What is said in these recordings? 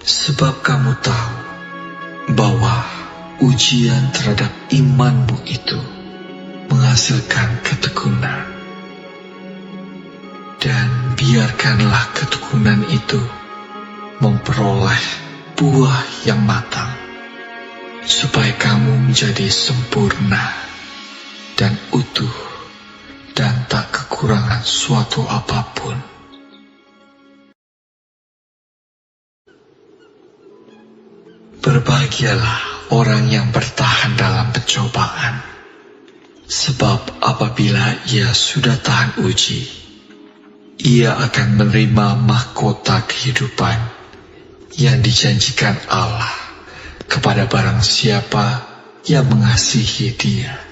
Sebab kamu tahu bahwa ujian terhadap imanmu itu menghasilkan ketekunan. Dan biarkanlah ketekunan itu memperoleh buah yang matang, supaya kamu menjadi sempurna dan utuh dan tak kekurangan suatu apapun. Berbahagialah orang yang bertahan dalam pencobaan, sebab apabila ia sudah tahan uji, ia akan menerima mahkota kehidupan yang dijanjikan Allah kepada barang siapa yang mengasihi Dia.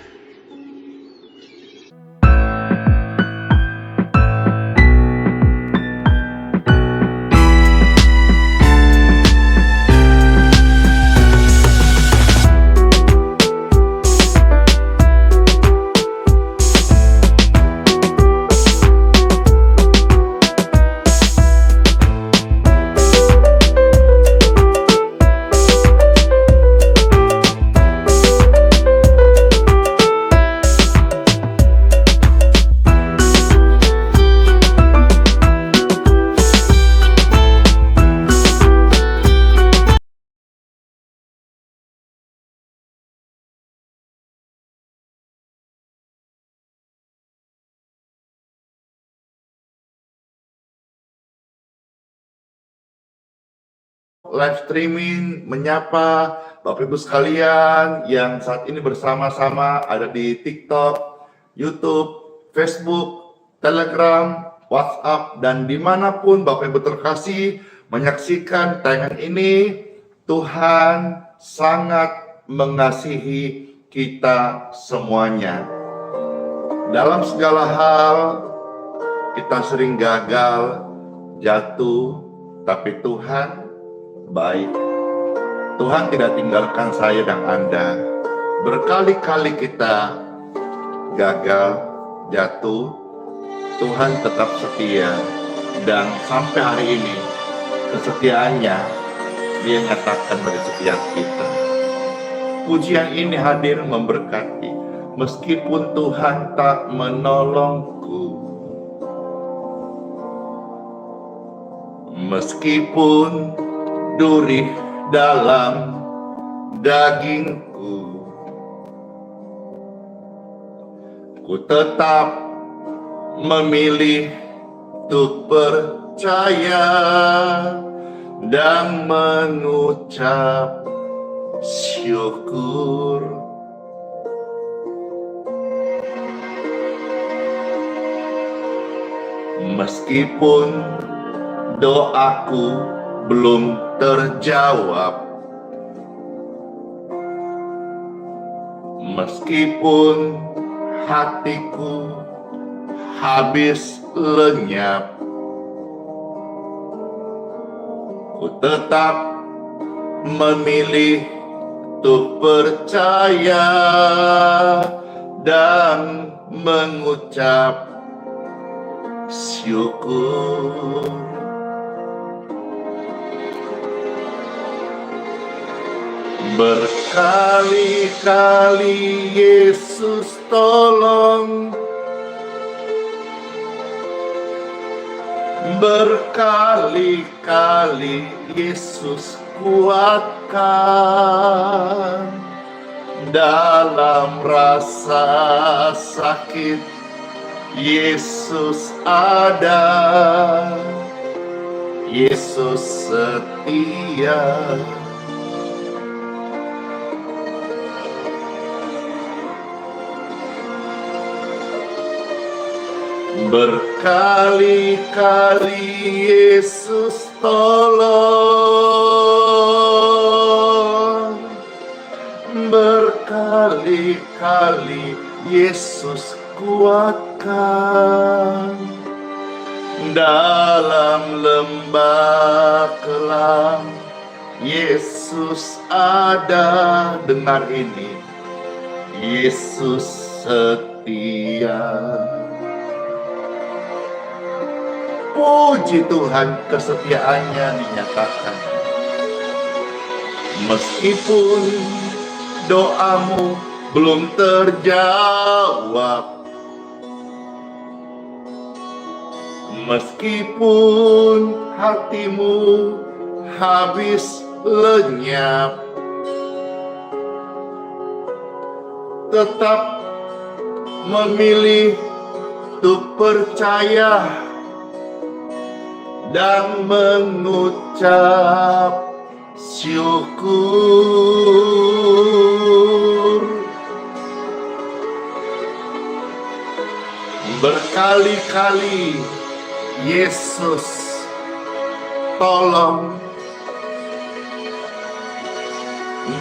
Live streaming menyapa Bapak Ibu sekalian yang saat ini bersama-sama ada di TikTok, YouTube, Facebook, Telegram, WhatsApp, dan dimanapun Bapak Ibu terkasih menyaksikan tayangan ini. Tuhan sangat mengasihi kita semuanya. Dalam segala hal kita sering gagal, jatuh, tapi Tuhan baik. Tuhan tidak tinggalkan saya dan Anda. Berkali-kali kita gagal, jatuh, Tuhan tetap setia. Dan sampai hari ini, kesetiaannya Dia nyatakan bagi setiap kita. Pujian ini hadir memberkati. Meskipun Tuhan tak menolongku, meskipun duri dalam dagingku, ku tetap memilih untuk percaya dan mengucap syukur. Meskipun doaku belum terjawab, meskipun hatiku habis lenyap, ku tetap memilih untuk percaya dan mengucap syukur. Berkali-kali Yesus tolong, berkali-kali Yesus kuatkan. Dalam rasa sakit Yesus ada, Yesus setia. Berkali-kali Yesus tolong, berkali-kali Yesus kuatkan. Dalam lembah kelam Yesus ada. Dengar ini, Yesus setia. Puji Tuhan, kesetiaannya dinyatakan. Meskipun doamu belum terjawab, meskipun hatimu habis lenyap, tetap memilih untuk percaya dan mengucap syukur. Berkali-kali Yesus tolong,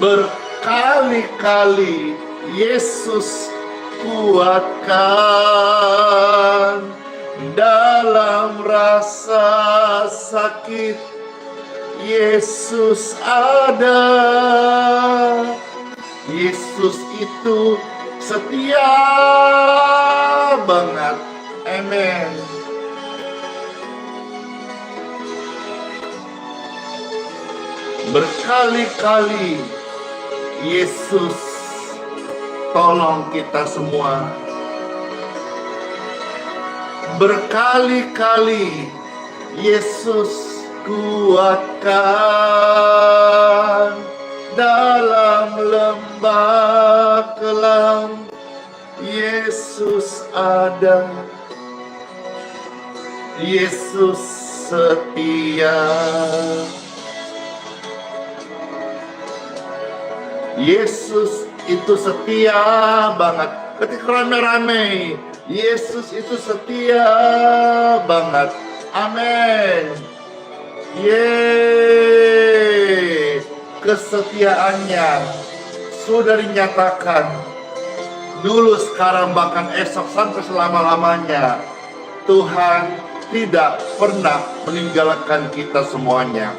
berkali-kali Yesus kuatkan. Dalam rasa sakit Yesus ada. Yesus itu setia banget. Amin. Berkali-kali Yesus tolong kita semua. Berkali-kali Yesus kuatkan. Dalam lembah kelam Yesus ada. Yesus setia. Yesus itu setia banget. Ketika rame-rame, Yesus itu setia banget. Amin. Yeay. Kesetiaannya sudah dinyatakan dulu, sekarang, bahkan esok, sampai selama-lamanya. Tuhan tidak pernah meninggalkan kita semuanya.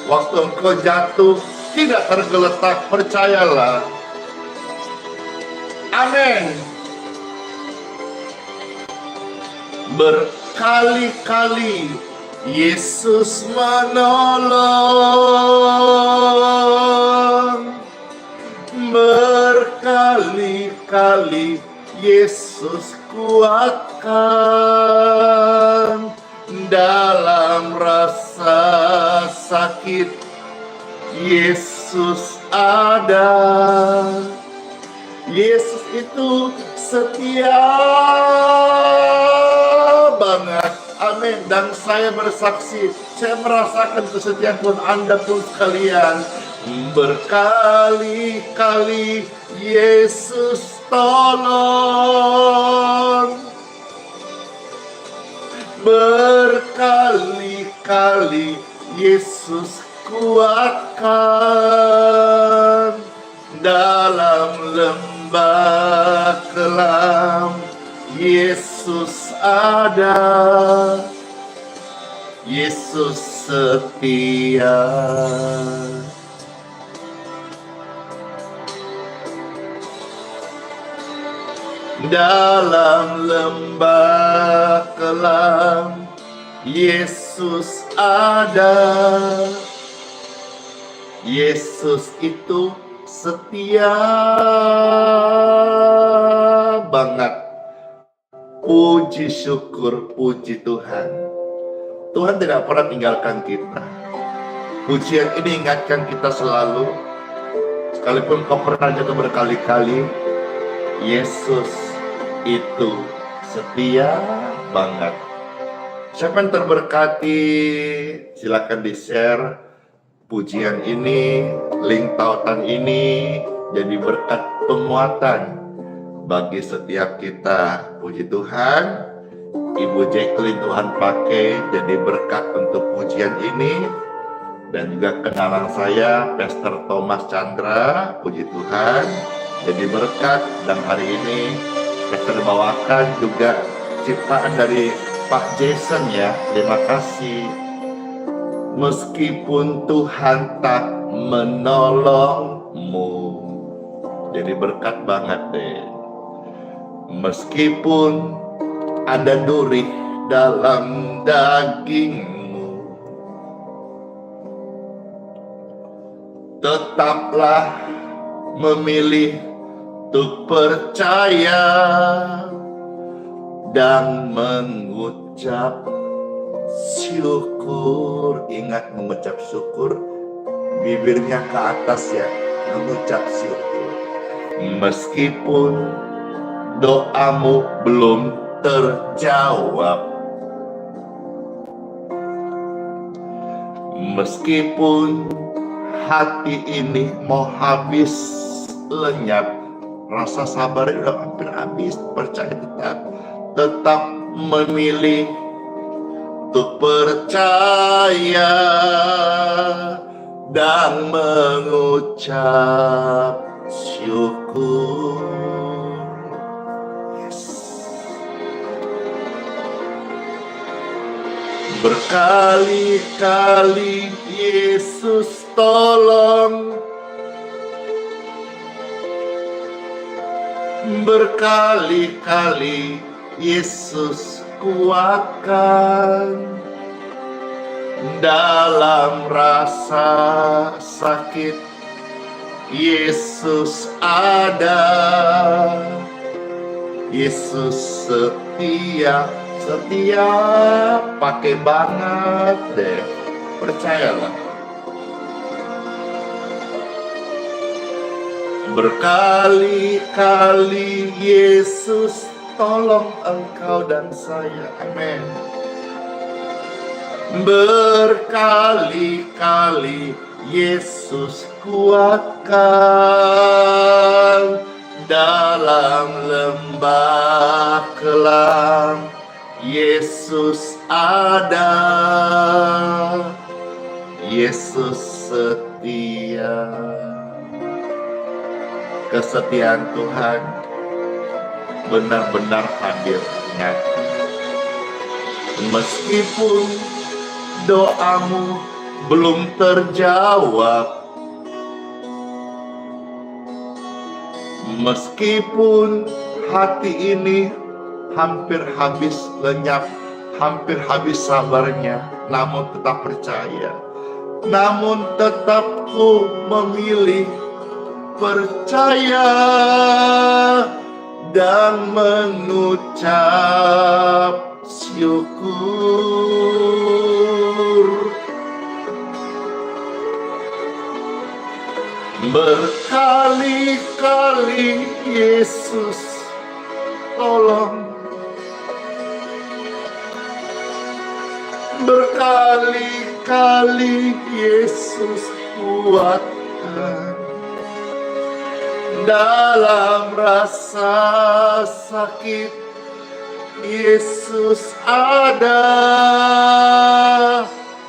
Waktu engkau jatuh, tidak tergeletak, percayalah. Amin. Berkali-kali Yesus menolong. Berkali-kali Yesus kuatkan. Dalam rasa sakit Yesus ada. Yesus itu setia banget. Amin. Dan saya bersaksi, saya merasakan kesetiaan Tuhan Anda pun sekalian. Berkali-kali Yesus tolong. Berkali-kali Yesus kuatkan. Dalam lembah kelam Yesus ada. Yesus setia. Dalam lembah kelam Yesus ada. Yesus itu setia banget. Puji syukur, puji Tuhan. Tuhan tidak pernah tinggalkan kita. Pujian ini ingatkan kita selalu, sekalipun kau pernah jatuh berkali-kali, Yesus itu setia banget. Siapa yang terberkati, silakan di-share pujian ini, link tautan ini, jadi berkat penguatan bagi setiap kita. Puji Tuhan, Ibu Jacqueline Tuhan pakai jadi berkat untuk pujian ini. Dan juga kenalan saya, Pastor Thomas Chandra, puji Tuhan, jadi berkat. Dan hari ini Pastor bawakan juga ciptaan dari Pak Jason ya, terima kasih. meskipun Tuhan tak menolongmu. Jadi berkat banget deh. Meskipun ada duri dalam dagingmu, tetaplah memilih untuk percaya dan mengucap syukur. Ingat mengucap syukur, bibirnya ke atas ya, mengucap syukur. Meskipun doamu belum terjawab, meskipun hati ini mau habis lenyap, rasa sabar udah hampir habis, percaya tetap memilih untuk percaya dan mengucap syukur. Berkali-kali Yesus tolong, berkali-kali Yesus kuatkan. Dalam rasa sakit Yesus ada. Yesus setia, pakai banget deh, percayalah. Berkali-kali Yesus tolong engkau dan saya, amin. Berkali-kali Yesus kuatkan. Dalam lembah kelam Yesus ada. Yesus setia. Kesetiaan Tuhan benar-benar hadir nyata. Meskipun doamu belum terjawab, meskipun hati ini hampir habis lenyap, hampir habis sabarnya, namun tetap percaya, namun tetap ku memilih percaya dan mengucap syukur. Berkali-kali Yesus tolong, berkali-kali Yesus kuatkan. Dalam rasa sakit Yesus ada.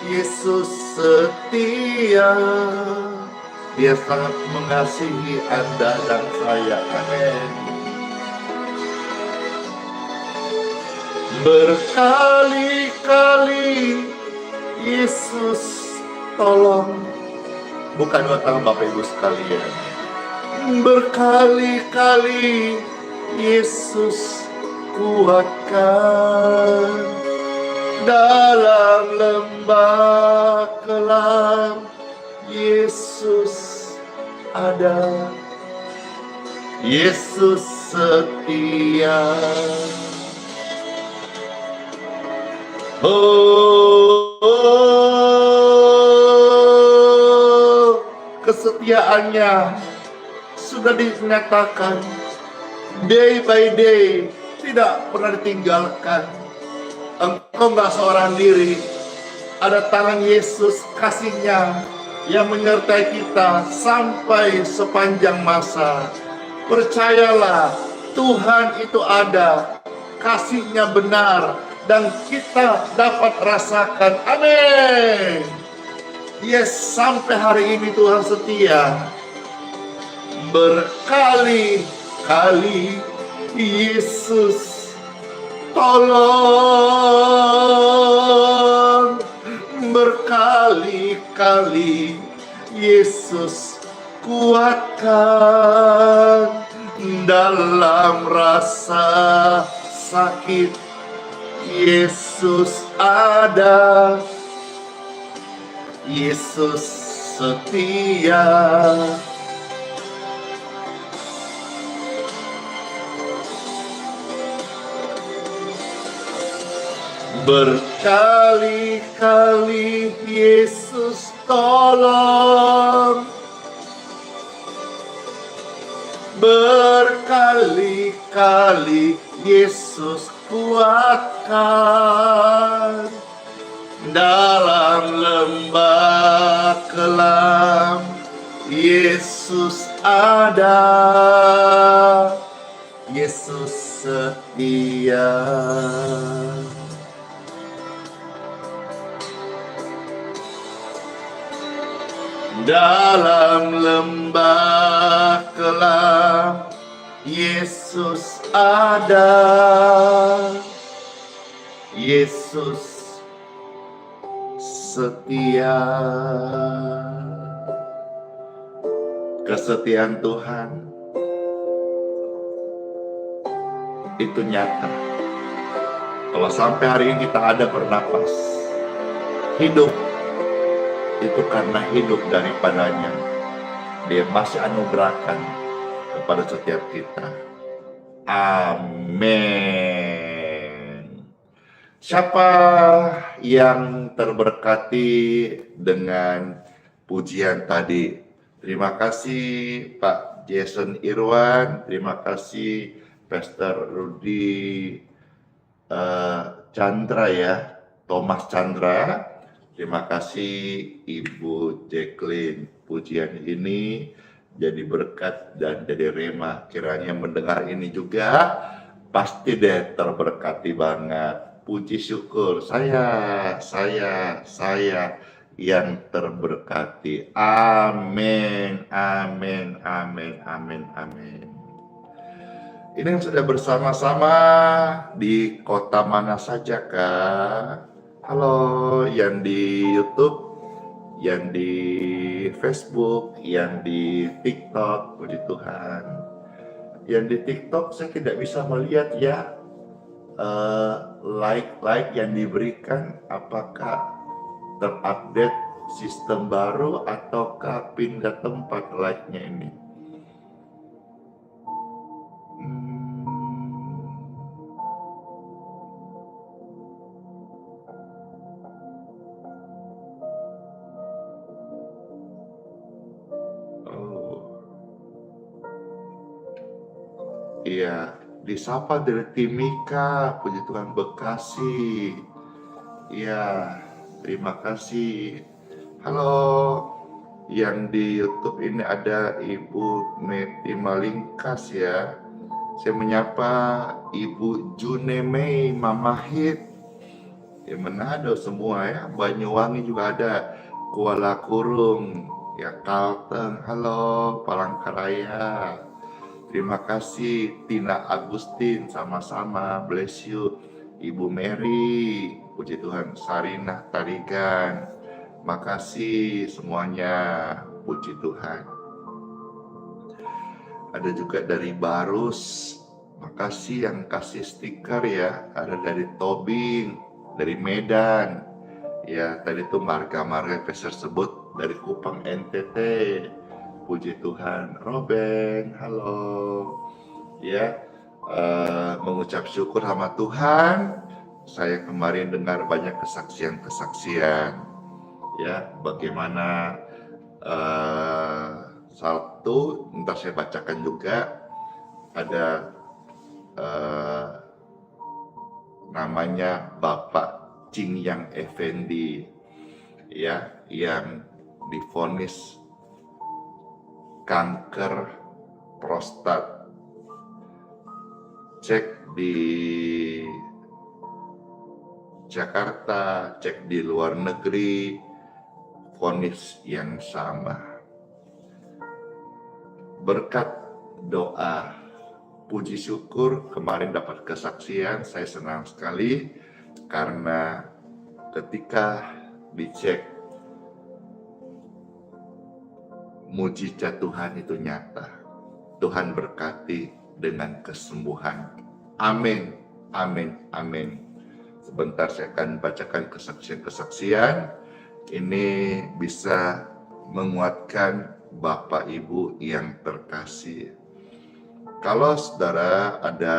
Yesus setia. Dia sangat mengasihi Anda dan saya, amin. Berkali-kali Yesus tolong. Bukan dua tangan Bapak Ibu sekalian. Berkali-kali Yesus kuatkan. Dalam lembah kelam Yesus ada. Yesus setia. Kesetiaannya sudah dinyatakan day by day, tidak pernah ditinggalkan. Engkau gak seorang diri, ada tangan Yesus kasihnya yang menyertai kita sampai sepanjang masa. Percayalah, Tuhan itu ada, kasihnya benar, dan kita dapat rasakan, amin. Yes, sampai hari ini Tuhan setia. Berkali-kali Yesus tolong, berkali-kali Yesus kuatkan dalam rasa sakit. Yesus ada, Yesus setia. Berkali-kali Yesus tolong, berkali-kali Yesus kuatkan dalam lembah kelam. Yesus ada, Yesus setia. Dalam lembah kelam, Yesus ada, Yesus setia. Kesetiaan Tuhan itu nyata. Kalau sampai hari ini kita ada bernapas, hidup, itu karena hidup daripadanya. Dia masih anugerahkan kepada setiap kita. Amin. Siapa yang terberkati dengan pujian tadi? Terima kasih Pak Jason Irwan, terima kasih Pastor Rudy Chandra ya, Thomas Chandra. Terima kasih Ibu Jacqueline. Pujian ini jadi berkat dan jadi rema. Kiranya mendengar ini juga pasti deh terberkati banget. Puji syukur saya yang terberkati. Amin, amin, amin, amin, amin. Ini yang sudah bersama-sama di kota mana saja kah? Halo, yang di YouTube, yang di Facebook, yang di TikTok, puji Tuhan. Yang di TikTok saya tidak bisa melihat ya like yang diberikan, apakah terupdate sistem baru ataukah pindah tempat like-nya ini. Iya, disapa dari Timika, puji Tuhan Bekasi. Iya, terima kasih. Halo, yang di YouTube ini ada Ibu Neti Malingkas ya. Saya menyapa Ibu Junemei Mamahit. Ya, Manado semua ya, Banyuwangi juga ada, Kuala Kurung, ya Kalteng, halo, Palangkaraya. Terima kasih Tina Agustin, sama-sama, bless you. Ibu Mary, puji Tuhan, Sarinah Tarigan, makasih semuanya, puji Tuhan. Ada juga dari Barus, makasih yang kasih stiker ya. Ada dari Tobing, dari Medan, ya tadi tuh marga-marga tersebut dari Kupang NTT. Puji Tuhan. Robin, halo. Ya, mengucap syukur sama Tuhan. Saya kemarin dengar banyak kesaksian-kesaksian. Ya, bagaimana satu, ntar saya bacakan juga. Ada namanya Bapak Cing Yang Effendi, ya, yang divonis kanker prostat. Cek di Jakarta, cek di luar negeri, vonis yang sama. Berkat doa, puji syukur, kemarin dapat kesaksian, saya senang sekali karena ketika dicek mujizat Tuhan itu nyata. Tuhan berkati dengan kesembuhan. Amin, amin, amin. Sebentar saya akan bacakan kesaksian-kesaksian. Ini bisa menguatkan Bapak Ibu yang terkasih. Kalau saudara ada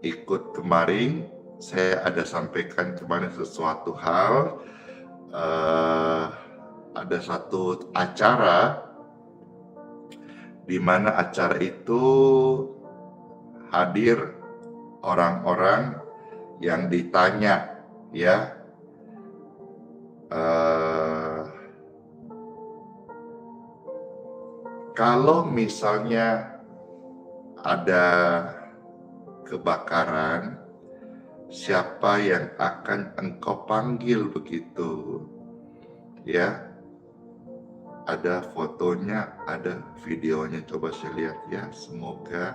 ikut kemarin, saya ada sampaikan kemarin sesuatu hal. Ada satu acara di mana acara itu hadir orang-orang yang ditanya, ya, kalau misalnya ada kebakaran, siapa yang akan engkau panggil begitu, ya. Ada fotonya, ada videonya, coba saya lihat ya, semoga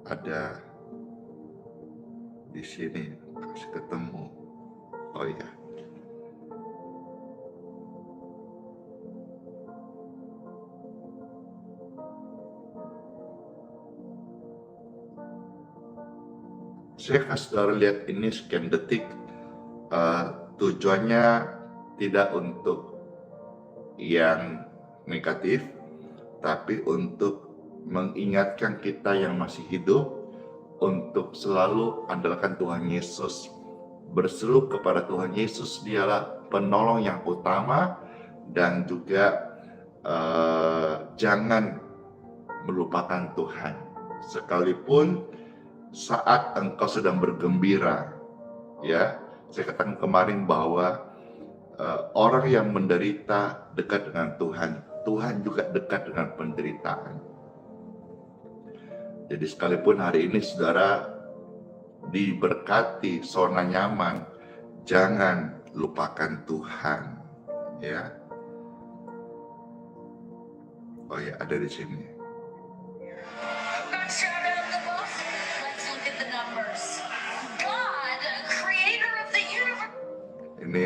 ada di sini, kasih ketemu. Oh ya, saya kasih saudara lihat ini sekian detik. Tujuannya tidak untuk yang negatif, tapi untuk mengingatkan kita yang masih hidup untuk selalu andalkan Tuhan Yesus, berseru kepada Tuhan Yesus. Dialah penolong yang utama, dan juga jangan melupakan Tuhan sekalipun saat engkau sedang bergembira, ya. Saya katakan kemarin bahwa orang yang menderita dekat dengan Tuhan, Tuhan juga dekat dengan penderitaan. Jadi sekalipun hari ini saudara diberkati, zona nyaman, jangan lupakan Tuhan, ya. Oh ya, ada di sini. Ini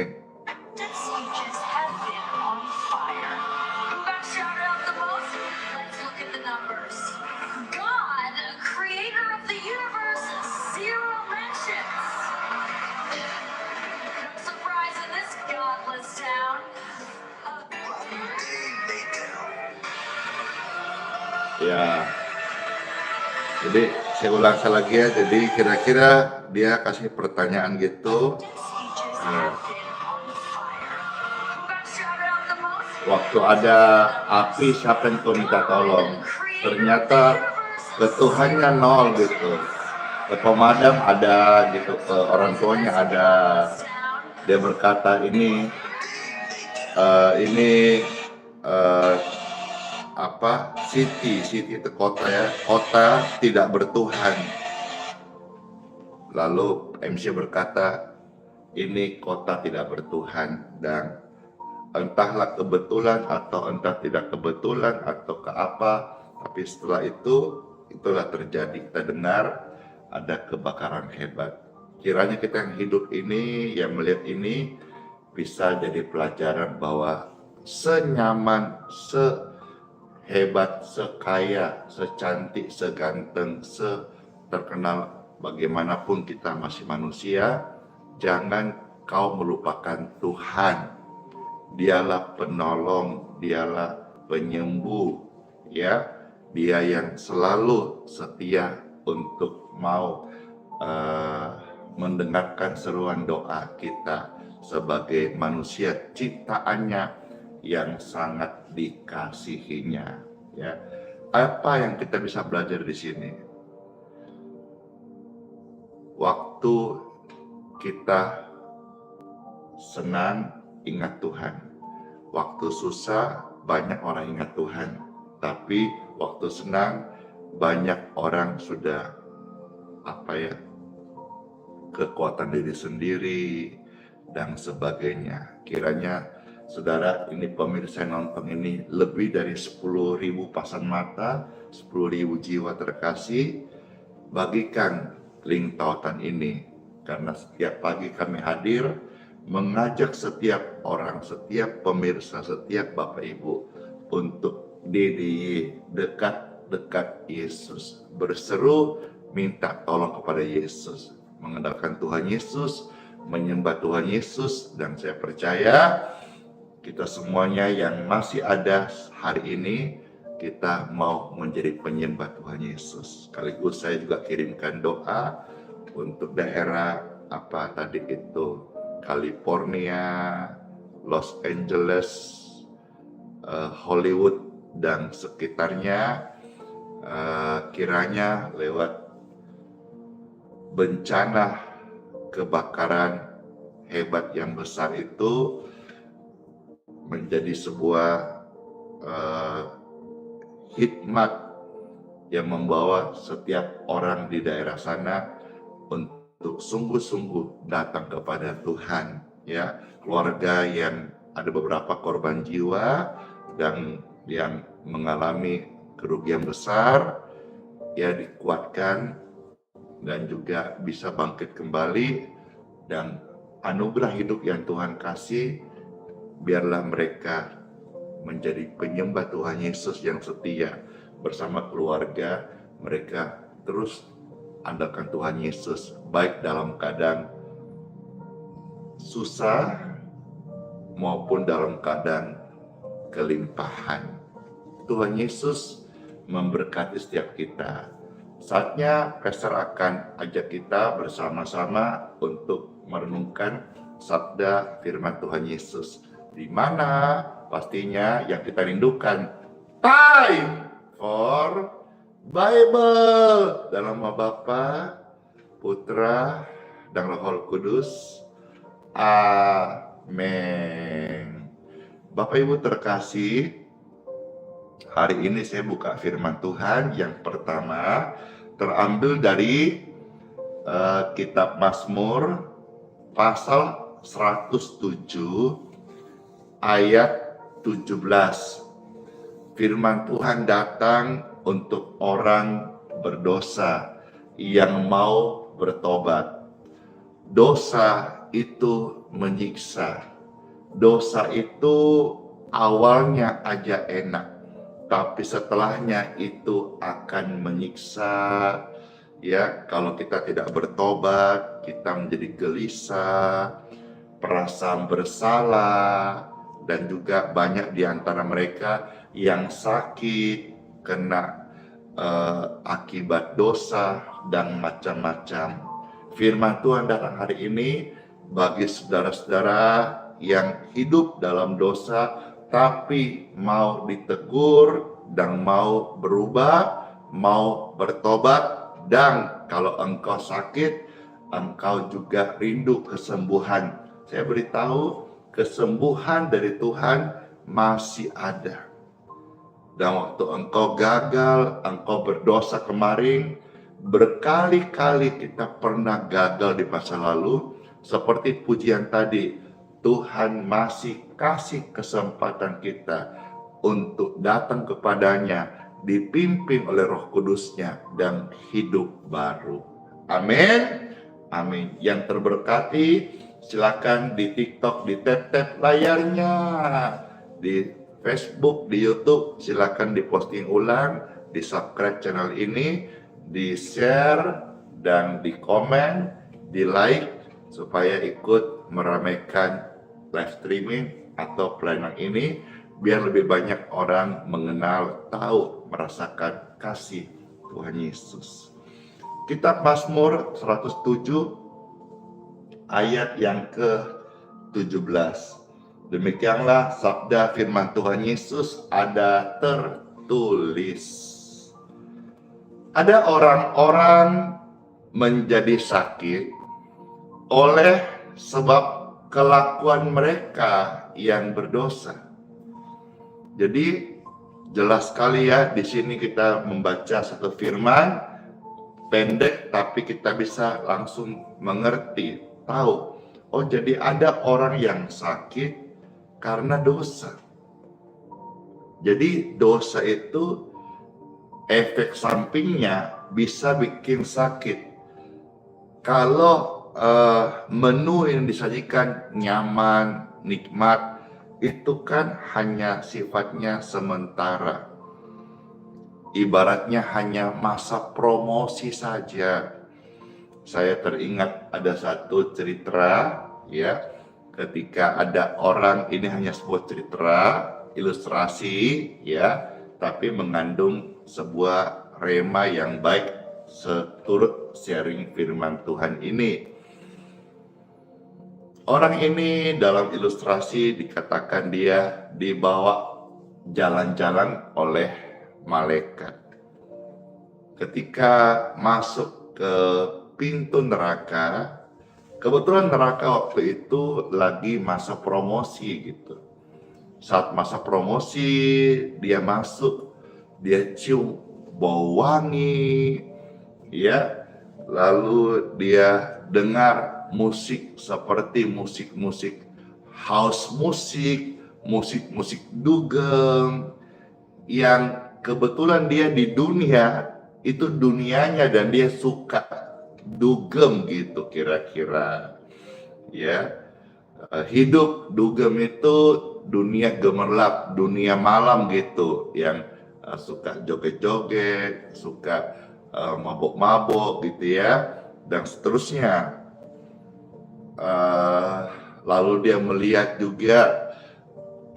ya, jadi saya ulang lagi ya. Jadi kira-kira dia kasih pertanyaan gitu. Waktu ada api, siapa yang kau minta tolong? Ternyata ke Tuhannya nol gitu. Ke pemadam ada gitu, ke orang tuanya ada. Dia berkata ini city itu kota ya, kota tidak bertuhan. Lalu MC berkata ini kota tidak bertuhan, dan entahlah kebetulan atau entah tidak kebetulan atau ke apa, tapi setelah itu itulah terjadi. Kita dengar ada kebakaran hebat. Kiranya kita yang hidup ini, yang melihat ini, bisa jadi pelajaran bahwa senyaman, sehebat, sekaya, secantik, seganteng, seterkenal bagaimanapun kita masih manusia, jangan kau melupakan Tuhan. Dialah penolong, dialah penyembuh, ya. Dia yang selalu setia untuk mau mendengarkan seruan doa kita sebagai manusia ciptaannya yang sangat dikasihinya, ya. Apa yang kita bisa belajar di sini? Waktu kita senang, ingat Tuhan. Waktu susah, banyak orang ingat Tuhan. Tapi waktu senang, banyak orang sudah kekuatan diri sendiri dan sebagainya. Kiranya saudara, ini pemirsa yang nonton ini lebih dari 10.000 pasang mata, 10.000 jiwa terkasih. Bagikan link tautan ini, karena setiap pagi kami hadir mengajak setiap orang, setiap pemirsa, setiap Bapak Ibu untuk dekat Yesus, berseru minta tolong kepada Yesus, mengandalkan Tuhan Yesus, menyembah Tuhan Yesus. Dan saya percaya kita semuanya yang masih ada hari ini, kita mau menjadi penyembah Tuhan Yesus. Sekaligus saya juga kirimkan doa untuk daerah tadi itu, California, Los Angeles, Hollywood dan sekitarnya, kiranya lewat bencana kebakaran hebat yang besar itu menjadi sebuah hikmat yang membawa setiap orang di daerah sana untuk sungguh-sungguh datang kepada Tuhan, ya. Keluarga yang ada beberapa korban jiwa dan yang mengalami kerugian besar, ya, dikuatkan dan juga bisa bangkit kembali, dan anugerah hidup yang Tuhan kasih, biarlah mereka menjadi penyembah Tuhan Yesus yang setia. Bersama keluarga mereka terus andalkan Tuhan Yesus, baik dalam keadaan susah maupun dalam keadaan kelimpahan. Tuhan Yesus memberkati setiap kita. Saatnya Pastor akan ajak kita bersama-sama untuk merenungkan sabda firman Tuhan Yesus, di mana pastinya yang kita rindukan, time for Bible, dalam nama Bapa, Putra, dan Roh Kudus. Amin. Bapak Ibu terkasih, hari ini saya buka firman Tuhan yang pertama terambil dari kitab Mazmur pasal 107 ayat 17. Firman Tuhan datang untuk orang berdosa yang mau bertobat. Dosa itu menyiksa. Dosa itu awalnya aja enak, tapi setelahnya itu akan menyiksa. Ya, kalau kita tidak bertobat, kita menjadi gelisah, perasaan bersalah, dan juga banyak di antara mereka yang sakit kena akibat dosa dan macam-macam. Firman Tuhan datang hari ini bagi saudara-saudara yang hidup dalam dosa tapi mau ditegur dan mau berubah, mau bertobat. Dan kalau engkau sakit, engkau juga rindu kesembuhan. Saya beritahu, kesembuhan dari Tuhan masih ada. Dan waktu engkau gagal, engkau berdosa kemarin, berkali-kali kita pernah gagal di masa lalu. Seperti pujian tadi, Tuhan masih kasih kesempatan kita untuk datang kepadanya, dipimpin oleh Roh Kudus-Nya, dan hidup baru. Amin. Amin. Yang terberkati, silakan di TikTok, di tap-tap layarnya, di Facebook, di YouTube, silakan diposting ulang, di subscribe channel ini, di share dan di komen, di like, supaya ikut meramaikan live streaming atau pelayanan ini, biar lebih banyak orang mengenal, tahu, merasakan kasih Tuhan Yesus. Kitab Mazmur 107 ayat yang ke-17. Demikianlah sabda firman Tuhan Yesus ada tertulis. Ada orang-orang menjadi sakit oleh sebab kelakuan mereka yang berdosa. Jadi jelas sekali ya, di sini kita membaca satu firman pendek tapi kita bisa langsung mengerti, tahu. Oh, jadi ada orang yang sakit karena dosa. Jadi dosa itu efek sampingnya bisa bikin sakit. Kalau menu yang disajikan nyaman, nikmat, itu kan hanya sifatnya sementara. Ibaratnya hanya masa promosi saja. Saya teringat ada satu cerita, ya, ketika ada orang, ini hanya sebuah cerita, ilustrasi, ya, tapi mengandung sebuah rema yang baik seturut sharing firman Tuhan ini. Orang ini dalam ilustrasi dikatakan dia dibawa jalan-jalan oleh malaikat. Ketika masuk ke pintu neraka, kebetulan neraka waktu itu lagi masa promosi gitu. Saat masa promosi, dia masuk, dia cium bau wangi, ya, lalu dia dengar musik seperti musik-musik house musik, musik-musik dugem, yang kebetulan dia di dunia itu dunianya dan dia suka dugem gitu kira-kira, ya. Hidup dugem itu dunia gemerlap, dunia malam gitu, yang suka joget-joget, suka mabok-mabok gitu ya, dan seterusnya. Lalu dia melihat juga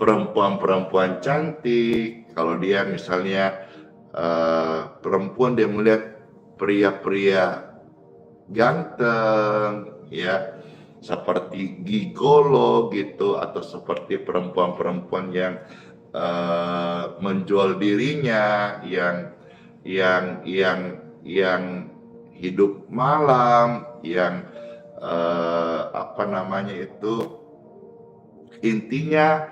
perempuan-perempuan cantik. Kalau dia misalnya perempuan, dia melihat pria-pria ganteng, ya, seperti gigolo gitu, atau seperti perempuan-perempuan yang menjual dirinya, yang hidup malam, yang apa namanya itu, intinya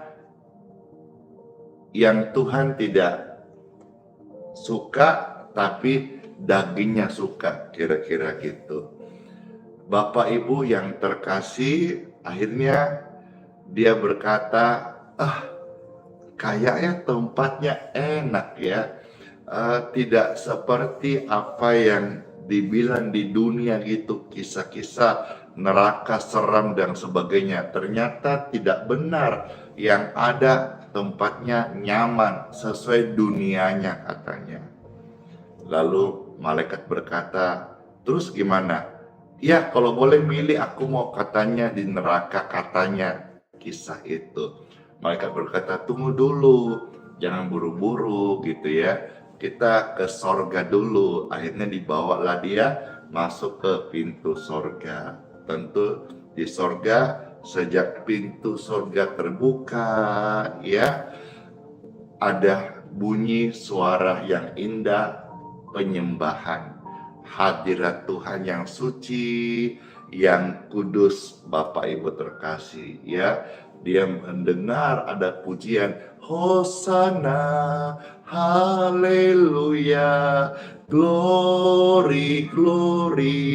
yang Tuhan tidak suka tapi dagingnya suka, kira-kira gitu. Bapak Ibu yang terkasih, akhirnya dia berkata, kayaknya tempatnya enak ya, tidak seperti apa yang dibilang di dunia gitu, kisah-kisah neraka seram dan sebagainya. Ternyata tidak benar, yang ada tempatnya nyaman sesuai dunianya katanya. Lalu malaikat berkata, terus gimana? Ya, kalau boleh milih, aku mau katanya di neraka, katanya kisah itu. Malaikat berkata, tunggu dulu, jangan buru-buru gitu ya. Kita ke sorga dulu. Akhirnya dibawalah dia masuk ke pintu sorga. Tentu di sorga, sejak pintu sorga terbuka, ya, ada bunyi suara yang indah, penyembahan. Hadirat Tuhan yang suci, yang kudus, Bapak Ibu terkasih, ya. Dia mendengar ada pujian, Hosana, haleluya, glory, glory.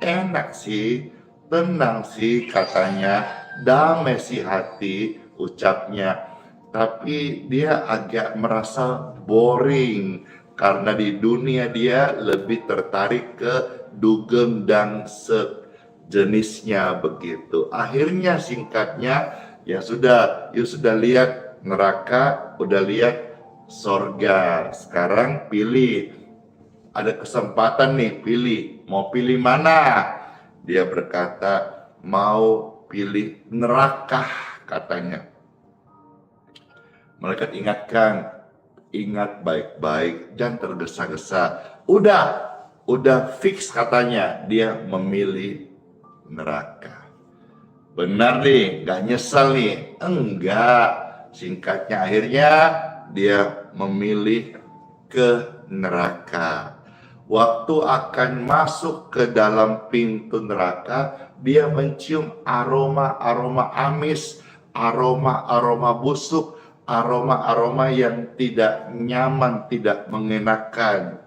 Enak sih, tenang sih katanya, damai sih hati ucapnya. Tapi dia agak merasa boring, karena di dunia dia lebih tertarik ke dugem dan sejenisnya begitu. Akhirnya singkatnya, ya sudah, you sudah lihat neraka, udah lihat sorga. Sekarang pilih, ada kesempatan nih, pilih. Mau pilih mana? Dia berkata, mau pilih neraka katanya. Malaikat ingatkan, ingat baik-baik, jangan tergesa-gesa. Udah fix katanya, dia memilih neraka. Benar nih, gak nyesal nih? Enggak. Singkatnya akhirnya dia memilih ke neraka. Waktu akan masuk ke dalam pintu neraka, dia mencium aroma-aroma amis, aroma-aroma busuk, aroma-aroma yang tidak nyaman, tidak mengenakan.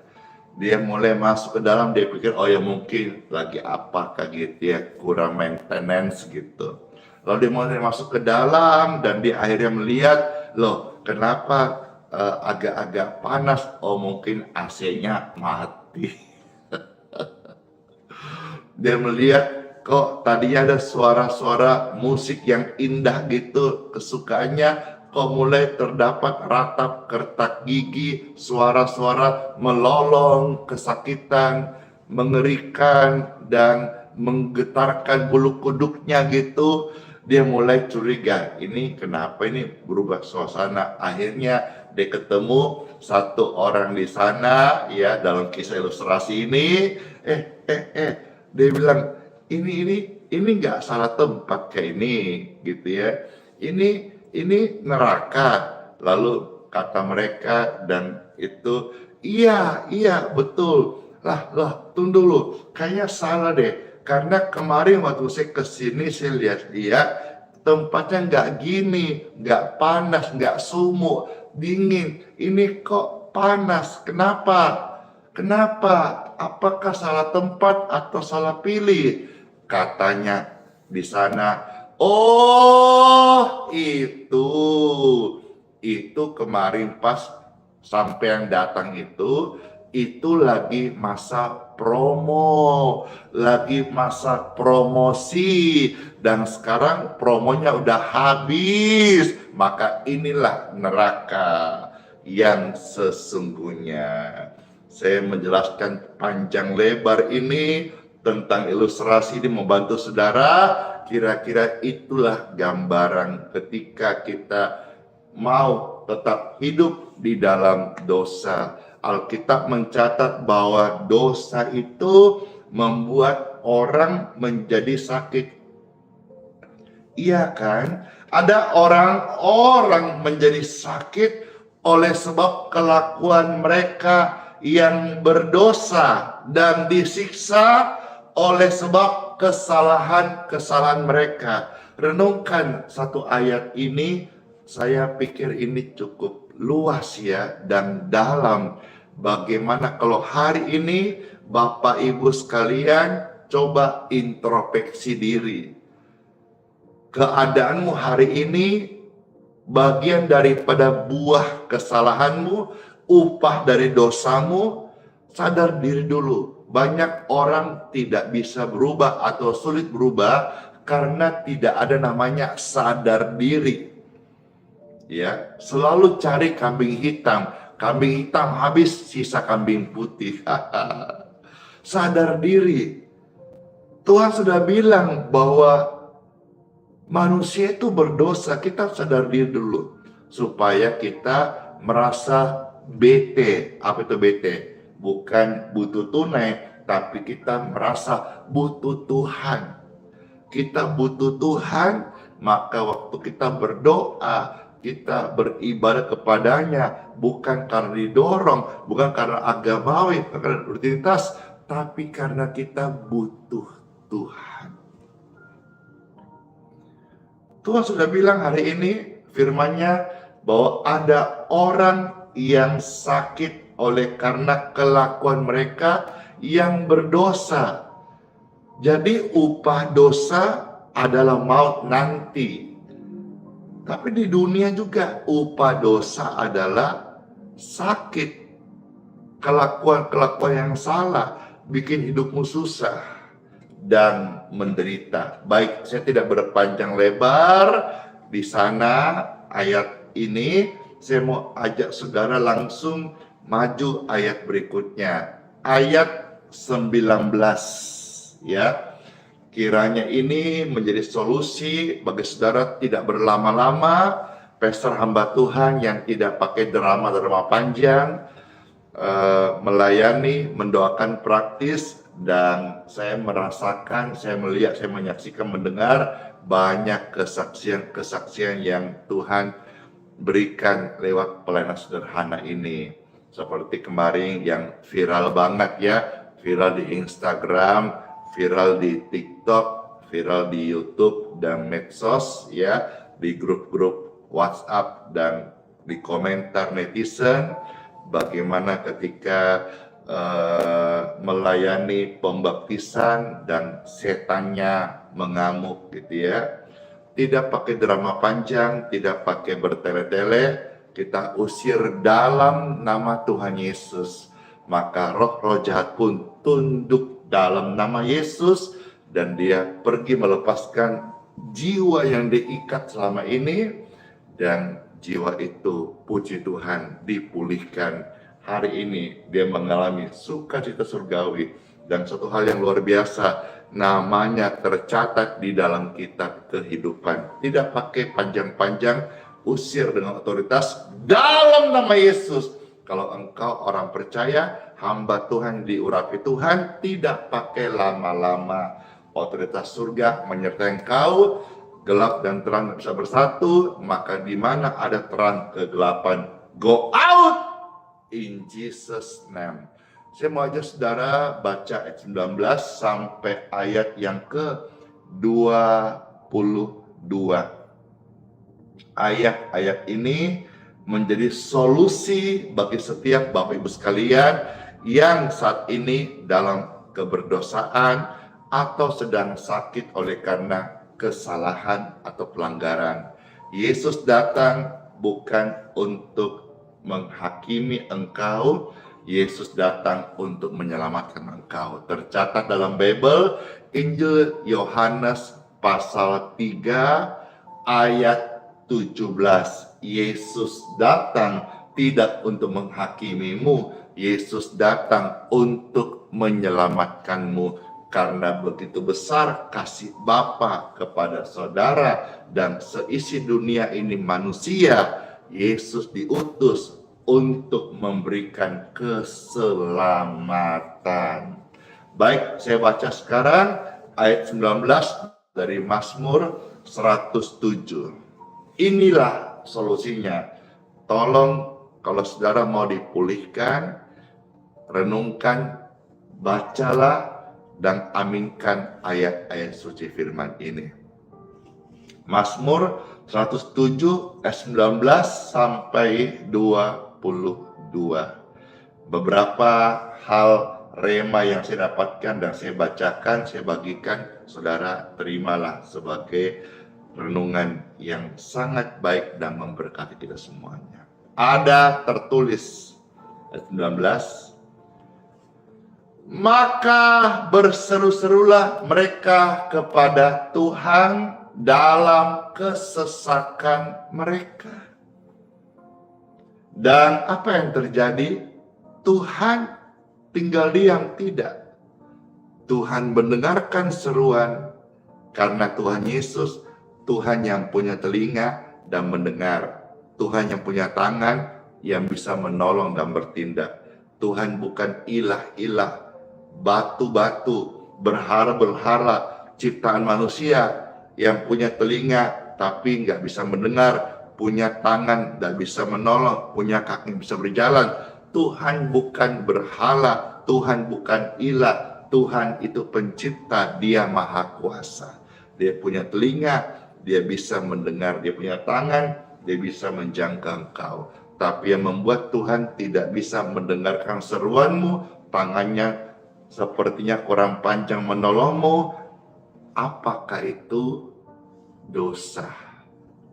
Dia mulai masuk ke dalam, dia pikir, oh ya mungkin lagi apakah gitu ya, kurang maintenance gitu. Lalu dia mulai masuk ke dalam dan dia akhirnya melihat, loh kenapa agak-agak panas? Oh mungkin AC-nya mati. Dia melihat kok tadinya ada suara-suara musik yang indah gitu, kesukaannya kok mulai terdapat ratap kertak gigi, suara-suara melolong, kesakitan, mengerikan, dan menggetarkan bulu kuduknya gitu. Dia mulai curiga, ini kenapa ini berubah suasana. Akhirnya dia ketemu satu orang di sana, ya, dalam kisah ilustrasi ini. Dia bilang, ini nggak salah tempat kayak ini, gitu ya. Ini neraka. Lalu kata mereka, dan itu, iya betul. Lah, tunggu dulu, kayaknya salah deh. Karena kemarin waktu saya kesini, saya lihat-lihat tempatnya nggak gini, nggak panas, nggak sumuk, dingin. Ini kok panas? Kenapa? Apakah salah tempat atau salah pilih? Katanya di sana. Oh, itu kemarin pas sampai yang datang itu lagi masa promo, lagi masa promosi, dan sekarang promonya udah habis. Maka inilah neraka yang sesungguhnya. Saya menjelaskan panjang lebar ini tentang ilustrasi ini membantu saudara. Kira-kira itulah gambaran ketika kita mau tetap hidup di dalam dosa. Alkitab mencatat bahwa dosa itu membuat orang menjadi sakit. Iya kan? Ada orang-orang menjadi sakit oleh sebab kelakuan mereka yang berdosa dan disiksa oleh sebab kesalahan-kesalahan mereka. Renungkan satu ayat ini, saya pikir ini cukup luas ya dan dalam. Bagaimana kalau hari ini Bapak Ibu sekalian coba introspeksi diri. Keadaanmu hari ini bagian daripada buah kesalahanmu, upah dari dosamu. Sadar diri dulu. Banyak orang tidak bisa berubah atau sulit berubah karena tidak ada namanya sadar diri. Ya, selalu cari kambing hitam. Kambing hitam habis, sisa kambing putih. Sadar diri. Tuhan sudah bilang bahwa manusia itu berdosa. Kita sadar diri dulu supaya kita merasa bete. Apa itu bete? Bukan butuh tunai, tapi kita merasa butuh Tuhan. Kita butuh Tuhan, maka waktu kita berdoa, kita beribadah kepadanya, bukan karena didorong, bukan karena agamawi, bukan karena rutinitas, tapi karena kita butuh Tuhan. Tuhan sudah bilang hari ini firman-Nya bahwa ada orang yang sakit oleh karena kelakuan mereka yang berdosa. Jadi upah dosa adalah maut nanti. Tapi di dunia juga upah dosa adalah sakit. Kelakuan-kelakuan yang salah bikin hidupmu susah dan menderita. Baik, saya tidak berpanjang lebar di sana ayat ini. Saya mau ajak saudara langsung maju ayat berikutnya. Ayat 19 ya. Kiranya ini menjadi solusi bagi saudara tidak berlama-lama, pastor hamba Tuhan yang tidak pakai drama-drama panjang, melayani, mendoakan praktis, dan saya merasakan, saya melihat, saya menyaksikan, mendengar banyak kesaksian-kesaksian yang Tuhan berikan lewat pelayanan sederhana ini. Seperti kemarin yang viral banget ya, viral di Instagram, viral di TikTok, viral di YouTube dan medsos ya, di grup-grup WhatsApp dan di komentar netizen. Bagaimana ketika melayani pembaptisan dan setannya mengamuk gitu ya. Tidak pakai drama panjang, tidak pakai bertele-tele, kita usir dalam nama Tuhan Yesus. Maka roh-roh jahat pun tunduk dalam nama Yesus, dan dia pergi melepaskan jiwa yang diikat selama ini, dan jiwa itu, puji Tuhan, dipulihkan. Hari ini dia mengalami sukacita surgawi, dan satu hal yang luar biasa, namanya tercatat di dalam kitab kehidupan. Tidak pakai panjang-panjang, usir dengan otoritas dalam nama Yesus. Kalau engkau orang percaya, hamba Tuhan diurapi Tuhan, tidak pakai lama-lama. Otoritas surga menyertai engkau, gelap dan terang bisa bersatu, maka di mana ada terang kegelapan, go out in Jesus name. Saya mau aja saudara baca ayat 19 sampai ayat yang ke-22. Ayat-ayat ini menjadi solusi bagi setiap Bapak Ibu sekalian yang saat ini dalam keberdosaan atau sedang sakit oleh karena kesalahan atau pelanggaran. Yesus datang bukan untuk menghakimi engkau, Yesus datang untuk menyelamatkan engkau. Tercatat dalam Bible, Injil Yohanes pasal 3 ayat 17. Yesus datang tidak untuk menghakimimu, Yesus datang untuk menyelamatkanmu. Karena begitu besar kasih Bapa kepada saudara dan seisi dunia ini manusia, Yesus diutus untuk memberikan keselamatan. Baik, saya baca sekarang ayat 19 dari Mazmur 107. Inilah solusinya. Tolong kalau saudara mau dipulihkan, renungkan, bacalah, dan aminkan ayat-ayat suci firman ini. Mazmur 107 ayat 19 sampai 22. Beberapa hal rema yang saya dapatkan dan saya bacakan, saya bagikan, saudara terimalah sebagai renungan yang sangat baik dan memberkati kita semuanya. Ada tertulis ayat 19, maka berseru-serulah mereka kepada Tuhan dalam kesesakan mereka. Dan apa yang terjadi? Tuhan tinggal diam? Tidak. Tuhan mendengarkan seruan karena Tuhan Yesus, Tuhan yang punya telinga dan mendengar. Tuhan yang punya tangan yang bisa menolong dan bertindak. Tuhan bukan ilah-ilah, batu-batu, berhala-berhala, ciptaan manusia yang punya telinga tapi nggak bisa mendengar, punya tangan nggak bisa menolong, punya kaki bisa berjalan. Tuhan bukan berhala, Tuhan bukan ilah, Tuhan itu pencipta, dia maha kuasa. Dia punya telinga, dia bisa mendengar, dia punya tangan, dia bisa menjangkau engkau. Tapi yang membuat Tuhan tidak bisa mendengarkan seruanmu, tangannya sepertinya kurang panjang menolongmu, apakah itu? Dosa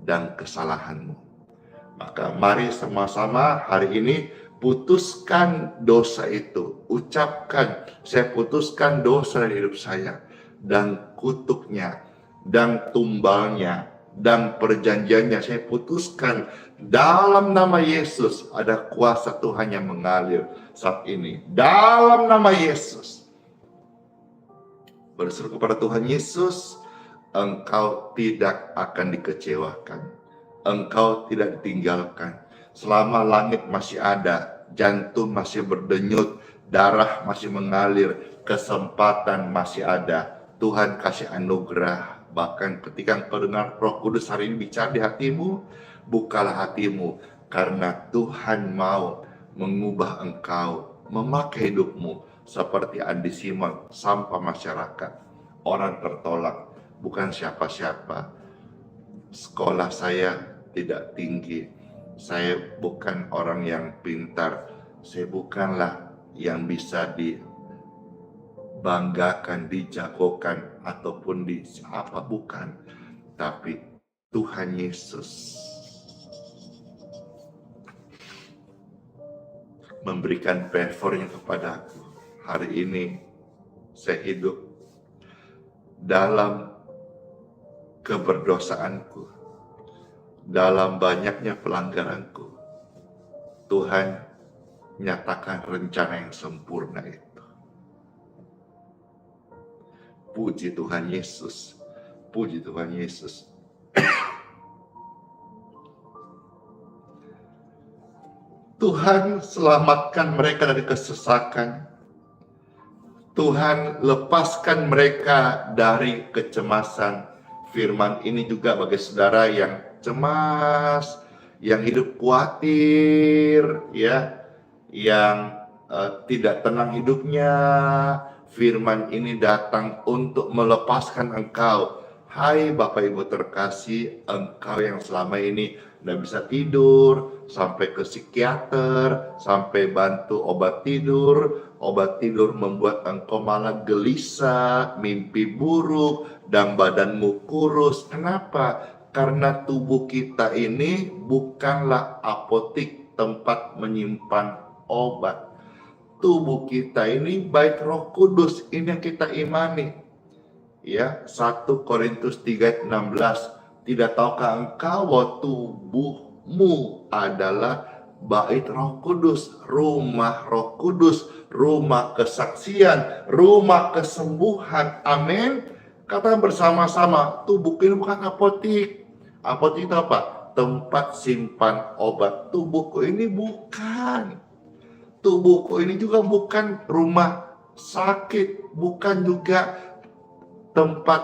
dan kesalahanmu. Maka mari sama-sama hari ini putuskan dosa itu. Ucapkan, saya putuskan dosa dari hidup saya, dan kutuknya, dan tumbalnya, dan perjanjiannya saya putuskan. Dalam nama Yesus ada kuasa Tuhan yang mengalir saat ini. Dalam nama Yesus. Berseru kepada Tuhan Yesus, engkau tidak akan dikecewakan. Engkau tidak ditinggalkan. Selama langit masih ada, jantung masih berdenyut, darah masih mengalir, kesempatan masih ada. Tuhan kasih anugerah. Bahkan ketika engkau dengar Roh Kudus hari ini bicara di hatimu, bukalah hatimu, karena Tuhan mau mengubah engkau, memakai hidupmu seperti Andi Simon, sampah masyarakat, orang tertolak, bukan siapa-siapa. Sekolah saya tidak tinggi, saya bukan orang yang pintar, saya bukanlah yang bisa dibanggakan, dijagokan, ataupun di apa, bukan. Tapi Tuhan Yesus memberikan favornya kepadaku. Hari ini saya hidup dalam keberdosaanku, dalam banyaknya pelanggaranku, Tuhan nyatakan rencana yang sempurna itu. Puji Tuhan Yesus, puji Tuhan Yesus. Tuhan selamatkan mereka dari kesesakan. Tuhan lepaskan mereka dari kecemasan. Firman ini juga bagi saudara yang cemas, yang hidup khawatir, ya, yang tidak tenang hidupnya. Firman ini datang untuk melepaskan engkau. Hai Bapak Ibu terkasih, engkau yang selama ini tidak bisa tidur, sampai ke psikiater, sampai bantu obat tidur membuat engkau malah gelisah, mimpi buruk, dan badanmu kurus. Kenapa? Karena tubuh kita ini bukanlah apotik tempat menyimpan obat. Tubuh kita ini baik Roh Kudus, ini yang kita imani. Ya, 1 Korintus 3:16. Tidak tahukah engkau bahwa tubuhmu adalah bait Roh Kudus, rumah Roh Kudus, rumah kesaksian, rumah kesembuhan. Amin. Kata bersama-sama, tubuhku ini bukan apotik. Apotik itu apa? Tempat simpan obat. Tubuhku ini bukan. Tubuhku ini juga bukan rumah sakit, bukan juga tempat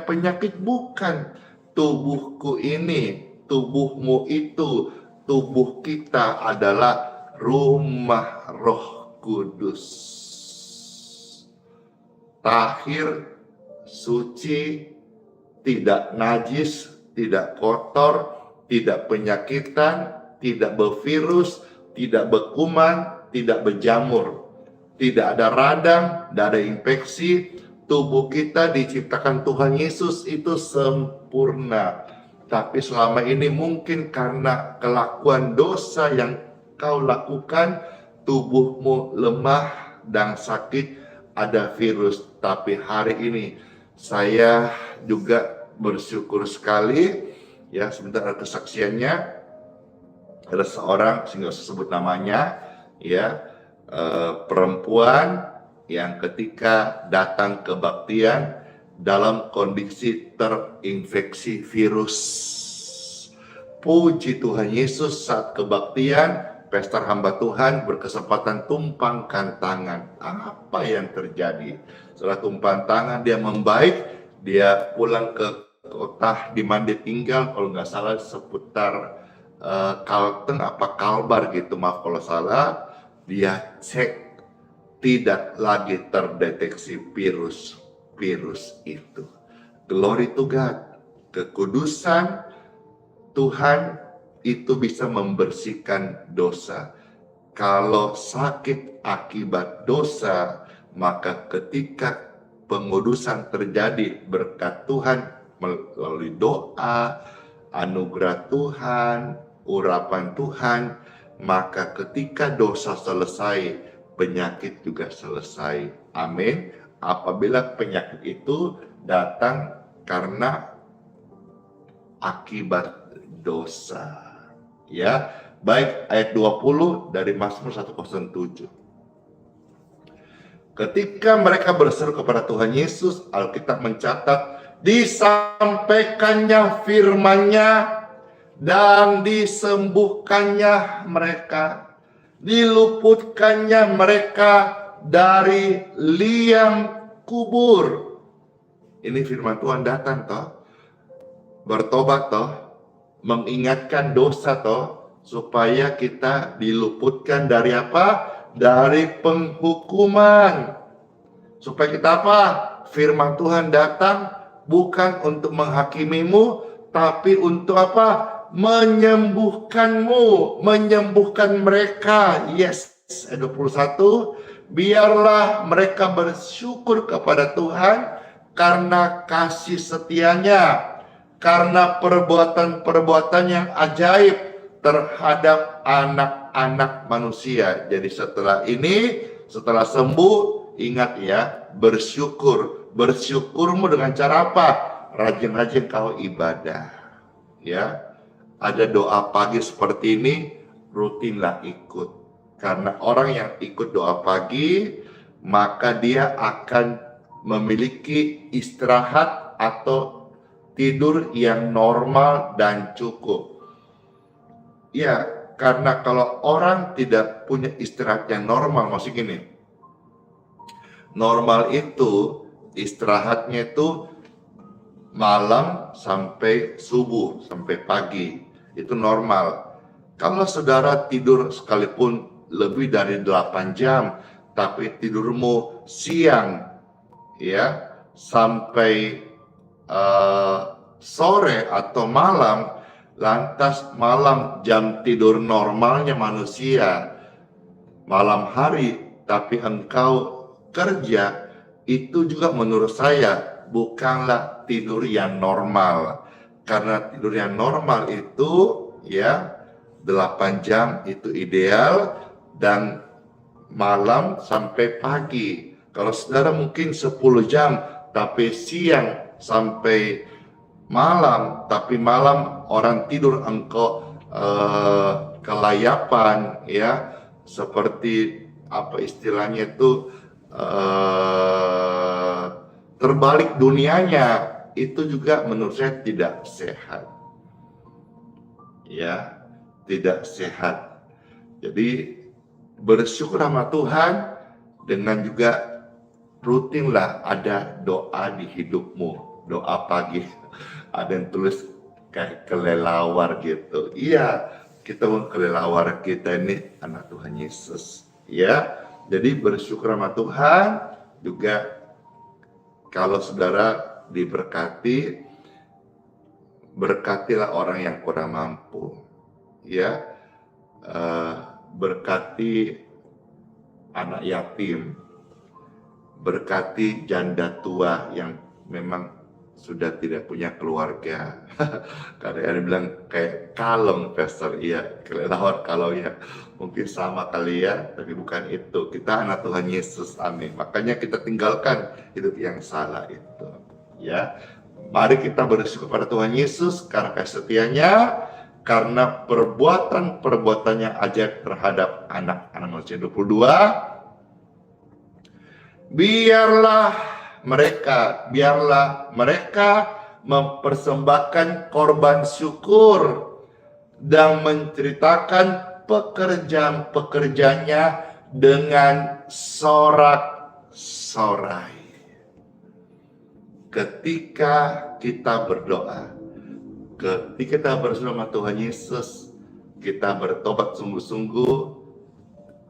penyakit, bukan. Tubuhku ini, tubuhmu itu, tubuh kita adalah rumah Roh Kudus. Tahir, suci, tidak najis, tidak kotor, tidak penyakitan, tidak bervirus, tidak berkuman, tidak berjamur, tidak ada radang, tidak ada infeksi. Tubuh kita diciptakan Tuhan Yesus itu sempurna. Tapi selama ini mungkin karena kelakuan dosa yang kau lakukan, tubuhmu lemah dan sakit, ada virus. Tapi hari ini saya juga bersyukur sekali, ya, sebentar ada kesaksiannya. Ada seorang, sehingga saya sebut namanya, ya, perempuan yang ketika datang kebaktian dalam kondisi terinfeksi virus. Puji Tuhan Yesus, saat kebaktian, pester hamba Tuhan berkesempatan tumpangkan tangan. Apa yang terjadi? Setelah tumpang tangan, dia membaik, dia pulang ke kota di mana dia tinggal, kalau nggak salah seputar Kalteng apa Kalbar gitu, maaf kalau salah. Dia cek, tidak lagi terdeteksi virus itu. Glory to God. Kekudusan Tuhan itu bisa membersihkan dosa. Kalau sakit akibat dosa, maka ketika pengudusan terjadi berkat Tuhan melalui doa, anugerah Tuhan, urapan Tuhan, maka ketika dosa selesai, penyakit juga selesai. Amin. Apabila penyakit itu datang karena akibat dosa. Ya, baik, ayat 20 dari Mazmur 107. Ketika mereka berseru kepada Tuhan Yesus, Alkitab mencatat, disampaikannya firman-Nya dan disembuhkannya mereka, diluputkannya mereka dari liang kubur. Ini firman Tuhan datang toh, bertobat toh, mengingatkan dosa toh, supaya kita diluputkan dari apa? Dari penghukuman. Supaya kita apa? Firman Tuhan datang bukan untuk menghakimimu, tapi untuk apa? Menyembuhkanmu, menyembuhkan mereka. Yes, ayat 21. Biarlah mereka bersyukur kepada Tuhan karena kasih setianya, karena perbuatan-perbuatan yang ajaib terhadap anak-anak manusia. Jadi setelah ini, setelah sembuh, ingat ya, bersyukur. Bersyukurmu dengan cara apa? Rajin-rajin kau ibadah. Ya, ada doa pagi seperti ini, rutinlah ikut. Karena orang yang ikut doa pagi, maka dia akan memiliki istirahat atau tidur yang normal dan cukup. Ya, karena kalau orang tidak punya istirahat yang normal, maksud gini, normal itu istirahatnya itu malam sampai subuh, sampai pagi, itu normal. Kalau saudara tidur sekalipun lebih dari 8 jam, tapi tidurmu siang, ya, sampai sore atau malam, lantas malam jam tidur normalnya manusia, malam hari, tapi engkau kerja, itu juga menurut saya bukanlah tidur yang normal. Karena tidur yang normal itu ya 8 jam itu ideal, dan malam sampai pagi. Kalau saudara mungkin 10 jam tapi siang sampai malam, tapi malam orang tidur engkau kelayapan, ya, seperti apa istilahnya itu, terbalik dunianya, itu juga menurut saya tidak sehat, ya, tidak sehat. Jadi bersyukur sama Tuhan, dengan juga rutinlah ada doa di hidupmu, doa pagi. Ada yang tulis kayak kelelawar gitu. Iya, kita pun kelelawar, kita ini anak Tuhan Yesus, ya. Jadi bersyukur sama Tuhan juga. Kalau saudara diberkati, berkatilah orang yang kurang mampu, ya. Berkati anak yatim, berkati janda tua yang memang sudah tidak punya keluarga. Kadang ada bilang kayak kalem, pastor, iya, kelelawar kalau ya, mungkin sama kali ya, tapi bukan itu. Kita anak Tuhan Yesus, amin. Makanya kita tinggalkan hidup yang salah itu, ya. Mari kita bersyukur pada Tuhan Yesus karena kasih setianya, karena perbuatan-perbuatannya ajaib terhadap anak-anak manusia. 22, biarlah mereka mempersembahkan korban syukur dan menceritakan pekerjaan-pekerjaannya dengan sorak-sorai. Ketika kita berdoa, ketika kita bersama Tuhan Yesus, kita bertobat sungguh-sungguh,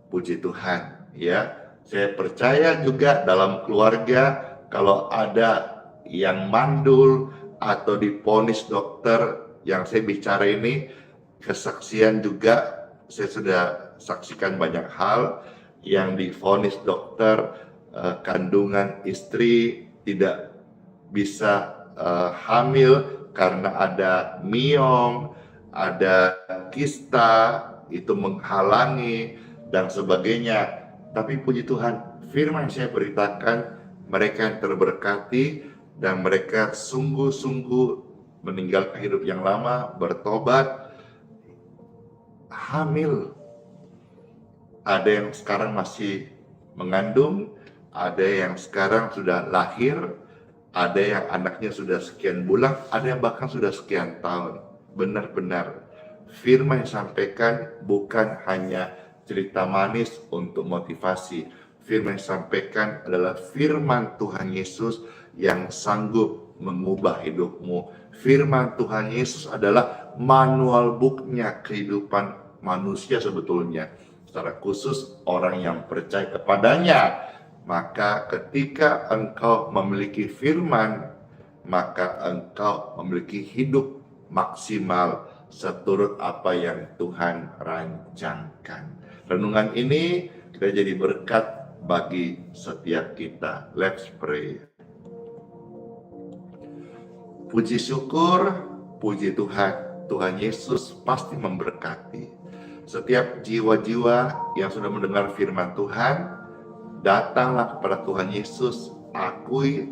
puji Tuhan, ya. Saya percaya juga dalam keluarga, kalau ada yang mandul atau diponis dokter, yang saya bicara ini kesaksian juga, saya sudah saksikan banyak hal yang diponis dokter, kandungan istri tidak bisa hamil karena ada miom, ada kista, itu menghalangi dan sebagainya. Tapi puji Tuhan, firman yang saya beritakan, mereka yang terberkati dan mereka sungguh-sungguh meninggalkan hidup yang lama, bertobat, hamil. Ada yang sekarang masih mengandung, ada yang sekarang sudah lahir, ada yang anaknya sudah sekian bulan, ada yang bahkan sudah sekian tahun. Benar-benar firman yang disampaikan bukan hanya cerita manis untuk motivasi. Firman yang disampaikan adalah firman Tuhan Yesus yang sanggup mengubah hidupmu. Firman Tuhan Yesus adalah manual booknya kehidupan manusia sebetulnya, secara khusus orang yang percaya kepadanya. Maka ketika engkau memiliki firman, maka engkau memiliki hidup maksimal seturut apa yang Tuhan rancangkan. Renungan ini kita jadi berkat bagi setiap kita. Let's pray. Puji syukur, puji Tuhan. Tuhan Yesus pasti memberkati setiap jiwa-jiwa yang sudah mendengar firman Tuhan. Datanglah kepada Tuhan Yesus, akui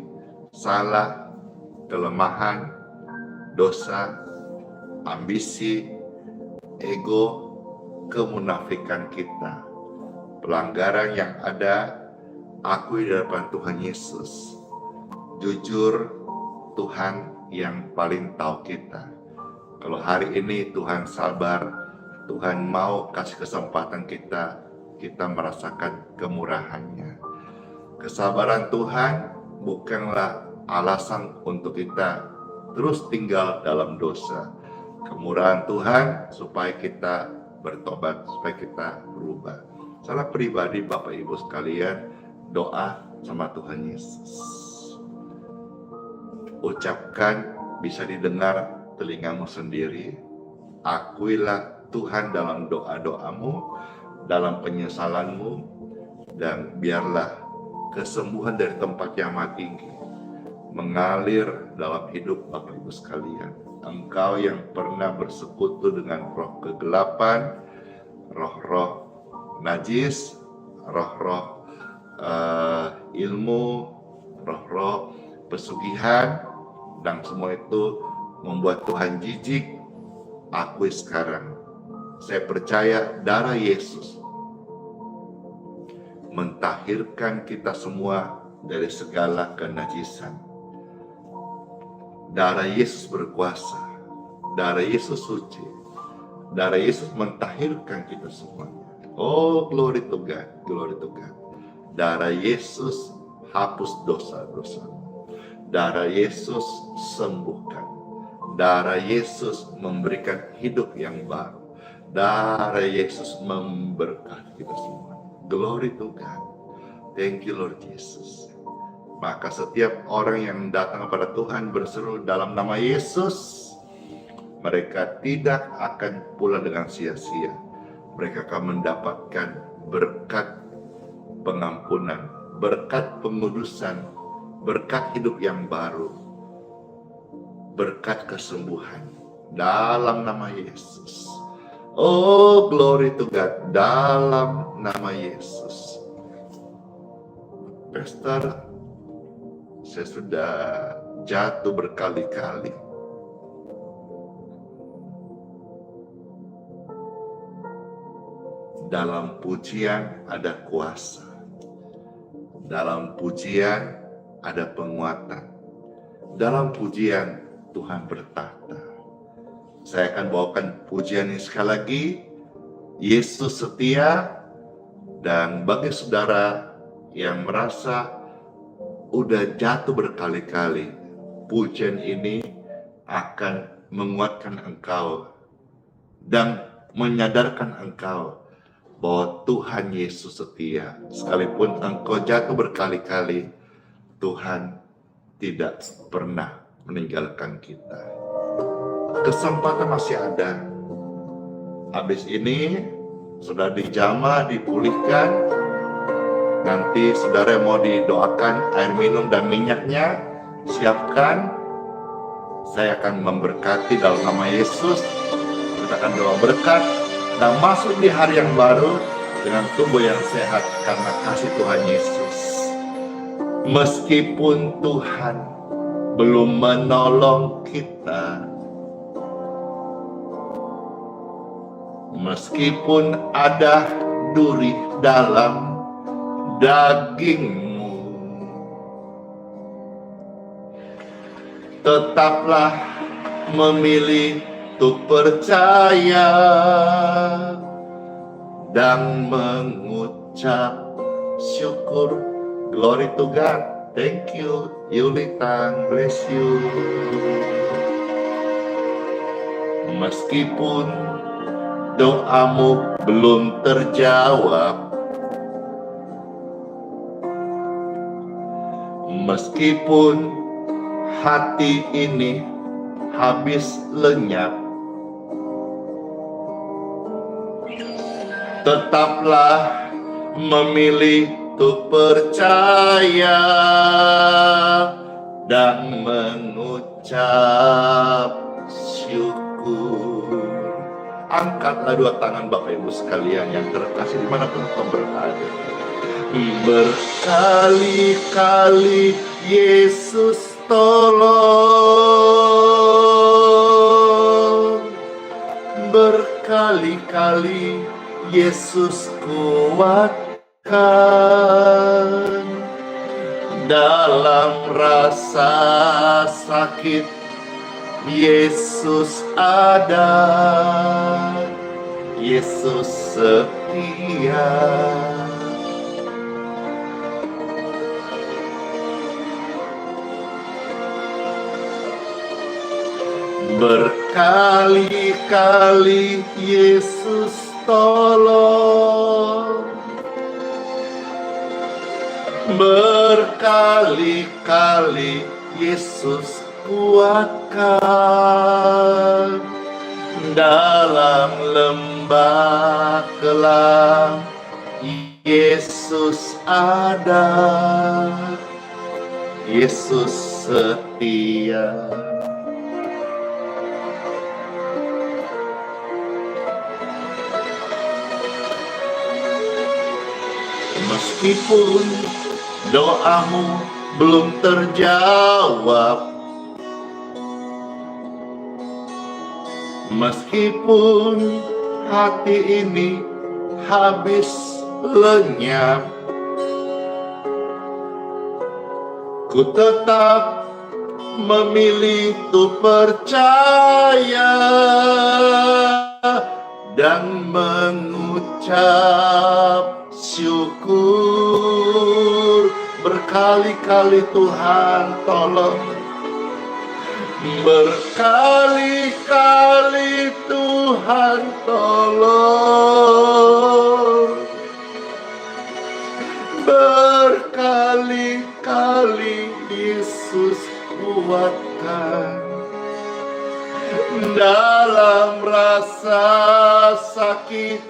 salah, kelemahan, dosa, ambisi, ego, kemunafikan kita, pelanggaran yang ada, akui di hadapan Tuhan Yesus. Jujur, Tuhan yang paling tahu kita. Kalau hari ini Tuhan sabar, Tuhan mau kasih kesempatan kita merasakan kemurahannya. Kesabaran Tuhan bukanlah alasan untuk kita terus tinggal dalam dosa. Kemurahan Tuhan supaya kita bertobat, supaya kita berubah. Secara pribadi Bapak Ibu sekalian, doa sama Tuhan Yesus. Ucapkan, bisa didengar telingamu sendiri. Akuilah Tuhan dalam doa-doamu, dalam penyesalanmu, dan biarlah kesembuhan dari tempat yang maha tinggi mengalir dalam hidup Bapak Ibu sekalian. Engkau yang pernah bersekutu dengan roh kegelapan, roh-roh najis, roh-roh ilmu, roh-roh pesugihan, dan semua itu membuat Tuhan jijik. Akui sekarang, saya percaya darah Yesus mentahirkan kita semua dari segala kenajisan. Darah Yesus berkuasa, darah Yesus suci, darah Yesus mentahirkan kita semuanya. Oh, glory to God, glory to God. Darah Yesus hapus dosa-dosa. Darah Yesus sembuhkan. Darah Yesus memberikan hidup yang baru. Darah Yesus memberkati kita semua. Glory to God. Thank you Lord Jesus. Maka setiap orang yang datang kepada Tuhan berseru dalam nama Yesus, mereka tidak akan pulang dengan sia-sia. Mereka akan mendapatkan berkat pengampunan, berkat pengudusan, berkat hidup yang baru, berkat kesembuhan dalam nama Yesus. Oh, glory to God, dalam nama Yesus. Pastor, saya sudah jatuh berkali-kali. Dalam pujian ada kuasa. Dalam pujian ada penguatan. Dalam pujian Tuhan bertata. Saya akan bawakan pujian ini sekali lagi. Yesus setia. Dan bagi saudara yang merasa udah jatuh berkali-kali, pujian ini akan menguatkan engkau dan menyadarkan engkau bahwa Tuhan Yesus setia. Sekalipun engkau jatuh berkali-kali, Tuhan tidak pernah meninggalkan kita. Kesempatan masih ada. Habis ini sudah dijamah, dipulihkan. Nanti saudara yang mau didoakan air minum dan minyaknya, siapkan. Saya akan memberkati dalam nama Yesus. Kita akan doa berkat dan masuk di hari yang baru dengan tubuh yang sehat karena kasih Tuhan Yesus. Meskipun Tuhan belum menolong kita, meskipun ada duri dalam dagingmu, tetaplah memilih untuk percaya dan mengucap syukur. Glory to God. Thank you, Yulitang. Bless you. Meskipun doamu belum terjawab, meskipun hati ini habis lenyap, tetaplah memilih untuk percaya dan mengucap syukur. Angkatlah dua tangan Bapak Ibu sekalian yang terkasih dimanapun kau berada. Berkali-kali Yesus tolong, berkali-kali Yesus kuatkan. Dalam rasa sakit Yesus ada, Yesus setia. Berkali-kali Yesus tolong, berkali-kali Yesus kuatkan. Dalam lembah kelam Yesus ada, Yesus setia. Meskipun doamu belum terjawab, meskipun hati ini habis lenyap, ku tetap memilih untuk percaya dan mengucap syukur. Berkali-kali Tuhan tolong, berkali-kali Tuhan tolong, berkali-kali Yesus kuatkan. Dalam rasa sakit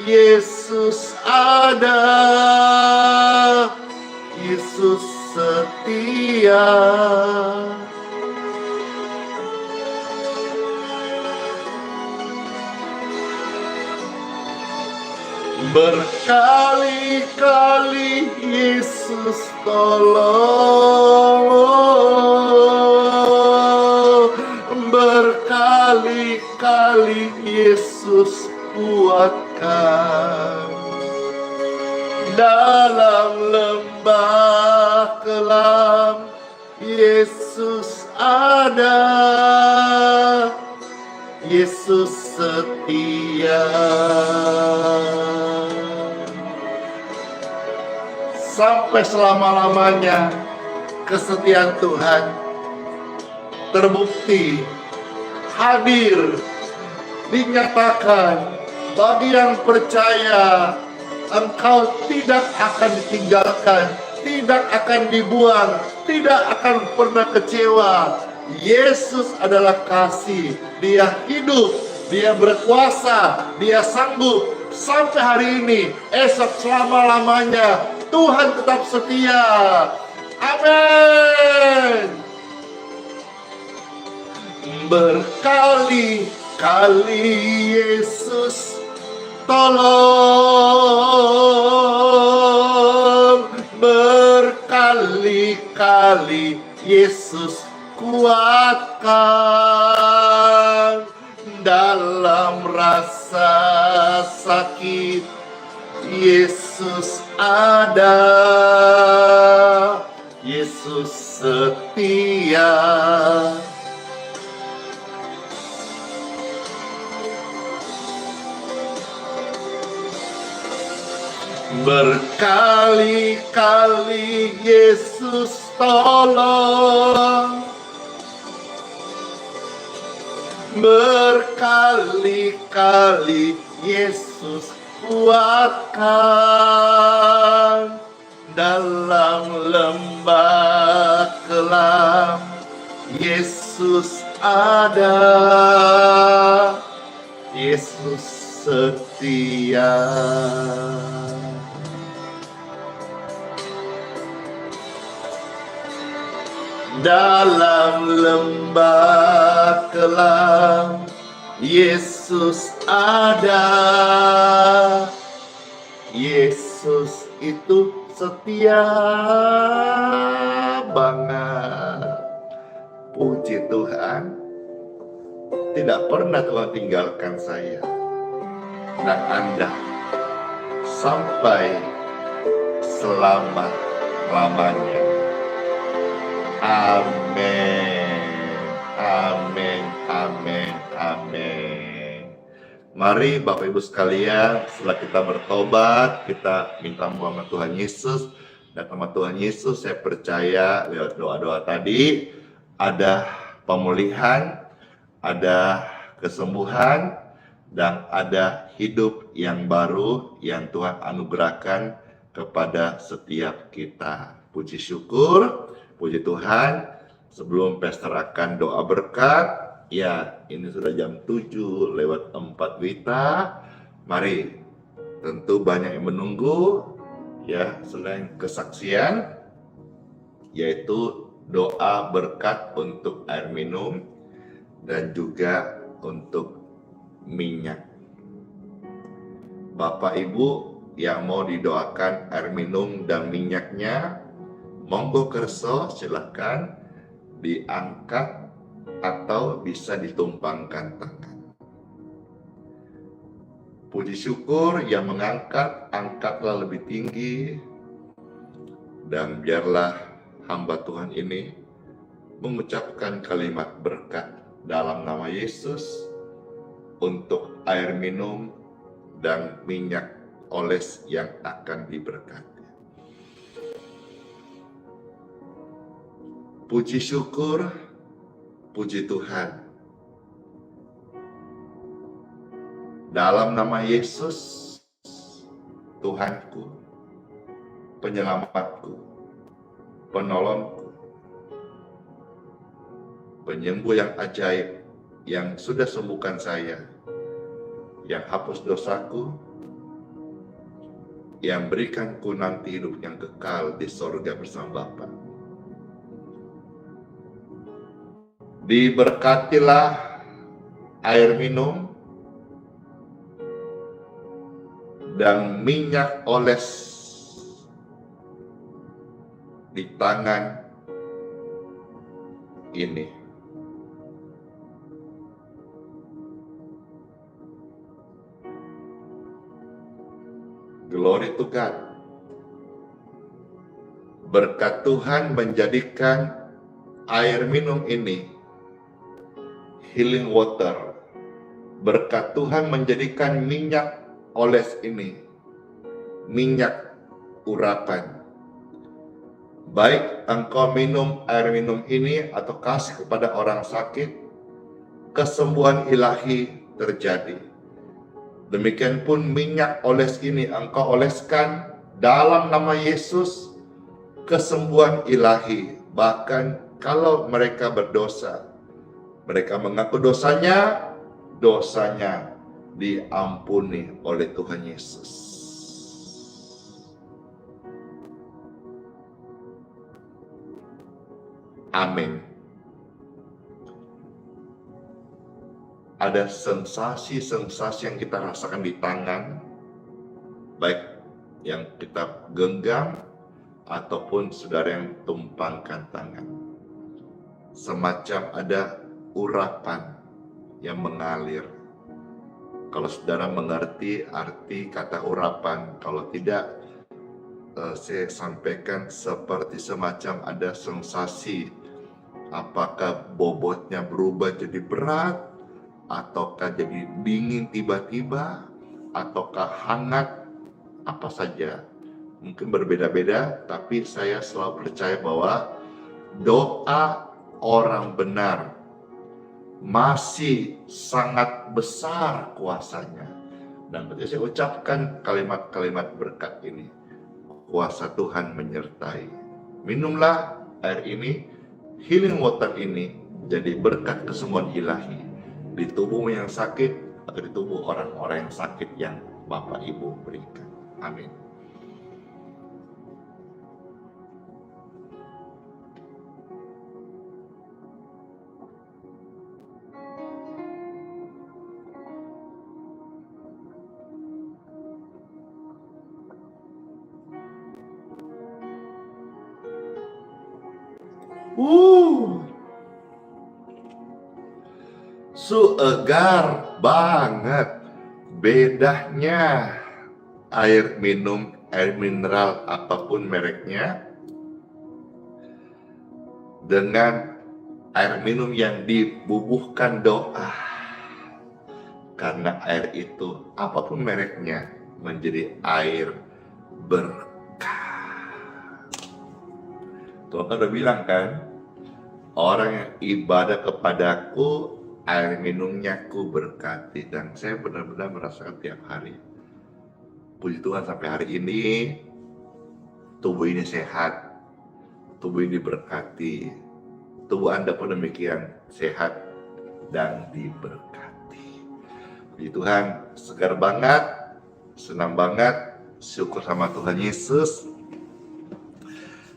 Yesus ada, Yesus setia. Berkali-kali Yesus tolong, berkali-kali Yesus kuatkan. Dalam lembah kelam Yesus ada, Yesus setia. Sampai selama-lamanya kesetiaan Tuhan terbukti, hadir, dinyatakan. Bagi yang percaya, engkau tidak akan ditinggalkan, tidak akan dibuang, tidak akan pernah kecewa. Yesus adalah kasih, Dia hidup, Dia berkuasa, Dia sanggup. Sampai hari ini, esok, selama-lamanya Tuhan tetap setia. Amin. Berkali-kali Yesus tolong, berkali-kali Yesus kuatkan. Dalam rasa sakit Yesus ada, Yesus setia. Berkali-kali Yesus tolong, berkali-kali Yesus kuatkan. Dalam lembah kelam Yesus ada, Yesus setia. Dalam lembah kelam Yesus ada, Yesus itu setia banget. Puji Tuhan, tidak pernah Tuhan tinggalkan saya dan Anda sampai selama-lamanya. Amin, amin, amin, amin. Mari Bapak Ibu sekalian, setelah kita bertobat, kita minta mohon Tuhan Yesus. Dan sama Tuhan Yesus, saya percaya lewat doa-doa tadi, ada pemulihan, ada kesembuhan, dan ada hidup yang baru yang Tuhan anugerahkan kepada setiap kita. Puji syukur, puji Tuhan. Sebelum Pastor akan doa berkat, ya, ini sudah jam 7 lewat 4 Wita. Mari, tentu banyak yang menunggu, ya, selain kesaksian, yaitu doa berkat untuk air minum dan juga untuk minyak. Bapak Ibu yang mau didoakan air minum dan minyaknya, monggo kerso, silakan diangkat atau bisa ditumpangkan tangan. Puji syukur yang mengangkat, angkatlah lebih tinggi, dan biarlah hamba Tuhan ini mengucapkan kalimat berkat dalam nama Yesus untuk air minum dan minyak oles yang akan diberkati. Puji syukur, puji Tuhan. Dalam nama Yesus, Tuhanku, penyelamatku, penolongku, penyembuh yang ajaib, yang sudah sembuhkan saya, yang hapus dosaku, yang berikanku nanti hidup yang kekal di sorga bersama Bapa. Diberkatilah air minum dan minyak oles di tangan ini. Glory to God. Berkat Tuhan menjadikan air minum ini healing water. Berkat Tuhan menjadikan minyak oles ini minyak urapan. Baik engkau minum air minum ini atau kasih kepada orang sakit, kesembuhan ilahi terjadi. Demikian pun minyak oles ini engkau oleskan dalam nama Yesus, kesembuhan ilahi. Bahkan kalau mereka berdosa, mereka mengaku dosanya, dosanya diampuni oleh Tuhan Yesus. Amin. Ada sensasi-sensasi yang kita rasakan di tangan, baik yang kita genggam ataupun saudara yang tumpangkan tangan. Semacam ada urapan yang mengalir. Kalau saudara mengerti arti kata urapan, kalau tidak, saya sampaikan seperti semacam ada sensasi, apakah bobotnya berubah jadi berat, ataukah jadi dingin tiba-tiba, ataukah hangat, apa saja. Mungkin berbeda-beda, tapi saya selalu percaya bahwa doa orang benar masih sangat besar kuasanya. Dan ketika saya ucapkan kalimat-kalimat berkat ini, kuasa Tuhan menyertai. Minumlah air ini, healing water ini, jadi berkat kesembuhan ilahi di tubuhmu yang sakit atau di tubuh orang-orang yang sakit yang Bapak Ibu berikan. Amin. Uh, Segar banget. Bedanya air minum, air mineral apapun mereknya dengan air minum yang dibubuhkan doa. Karena air itu apapun mereknya menjadi air berkah. Tuhan kan udah bilang kan, orang yang ibadah kepadaku, air minumnya ku berkati. Dan saya benar-benar merasakan tiap hari. Puji Tuhan sampai hari ini, tubuh ini sehat, tubuh ini diberkati, tubuh Anda pun demikian sehat dan diberkati. Puji Tuhan, segar banget, senang banget, syukur sama Tuhan Yesus.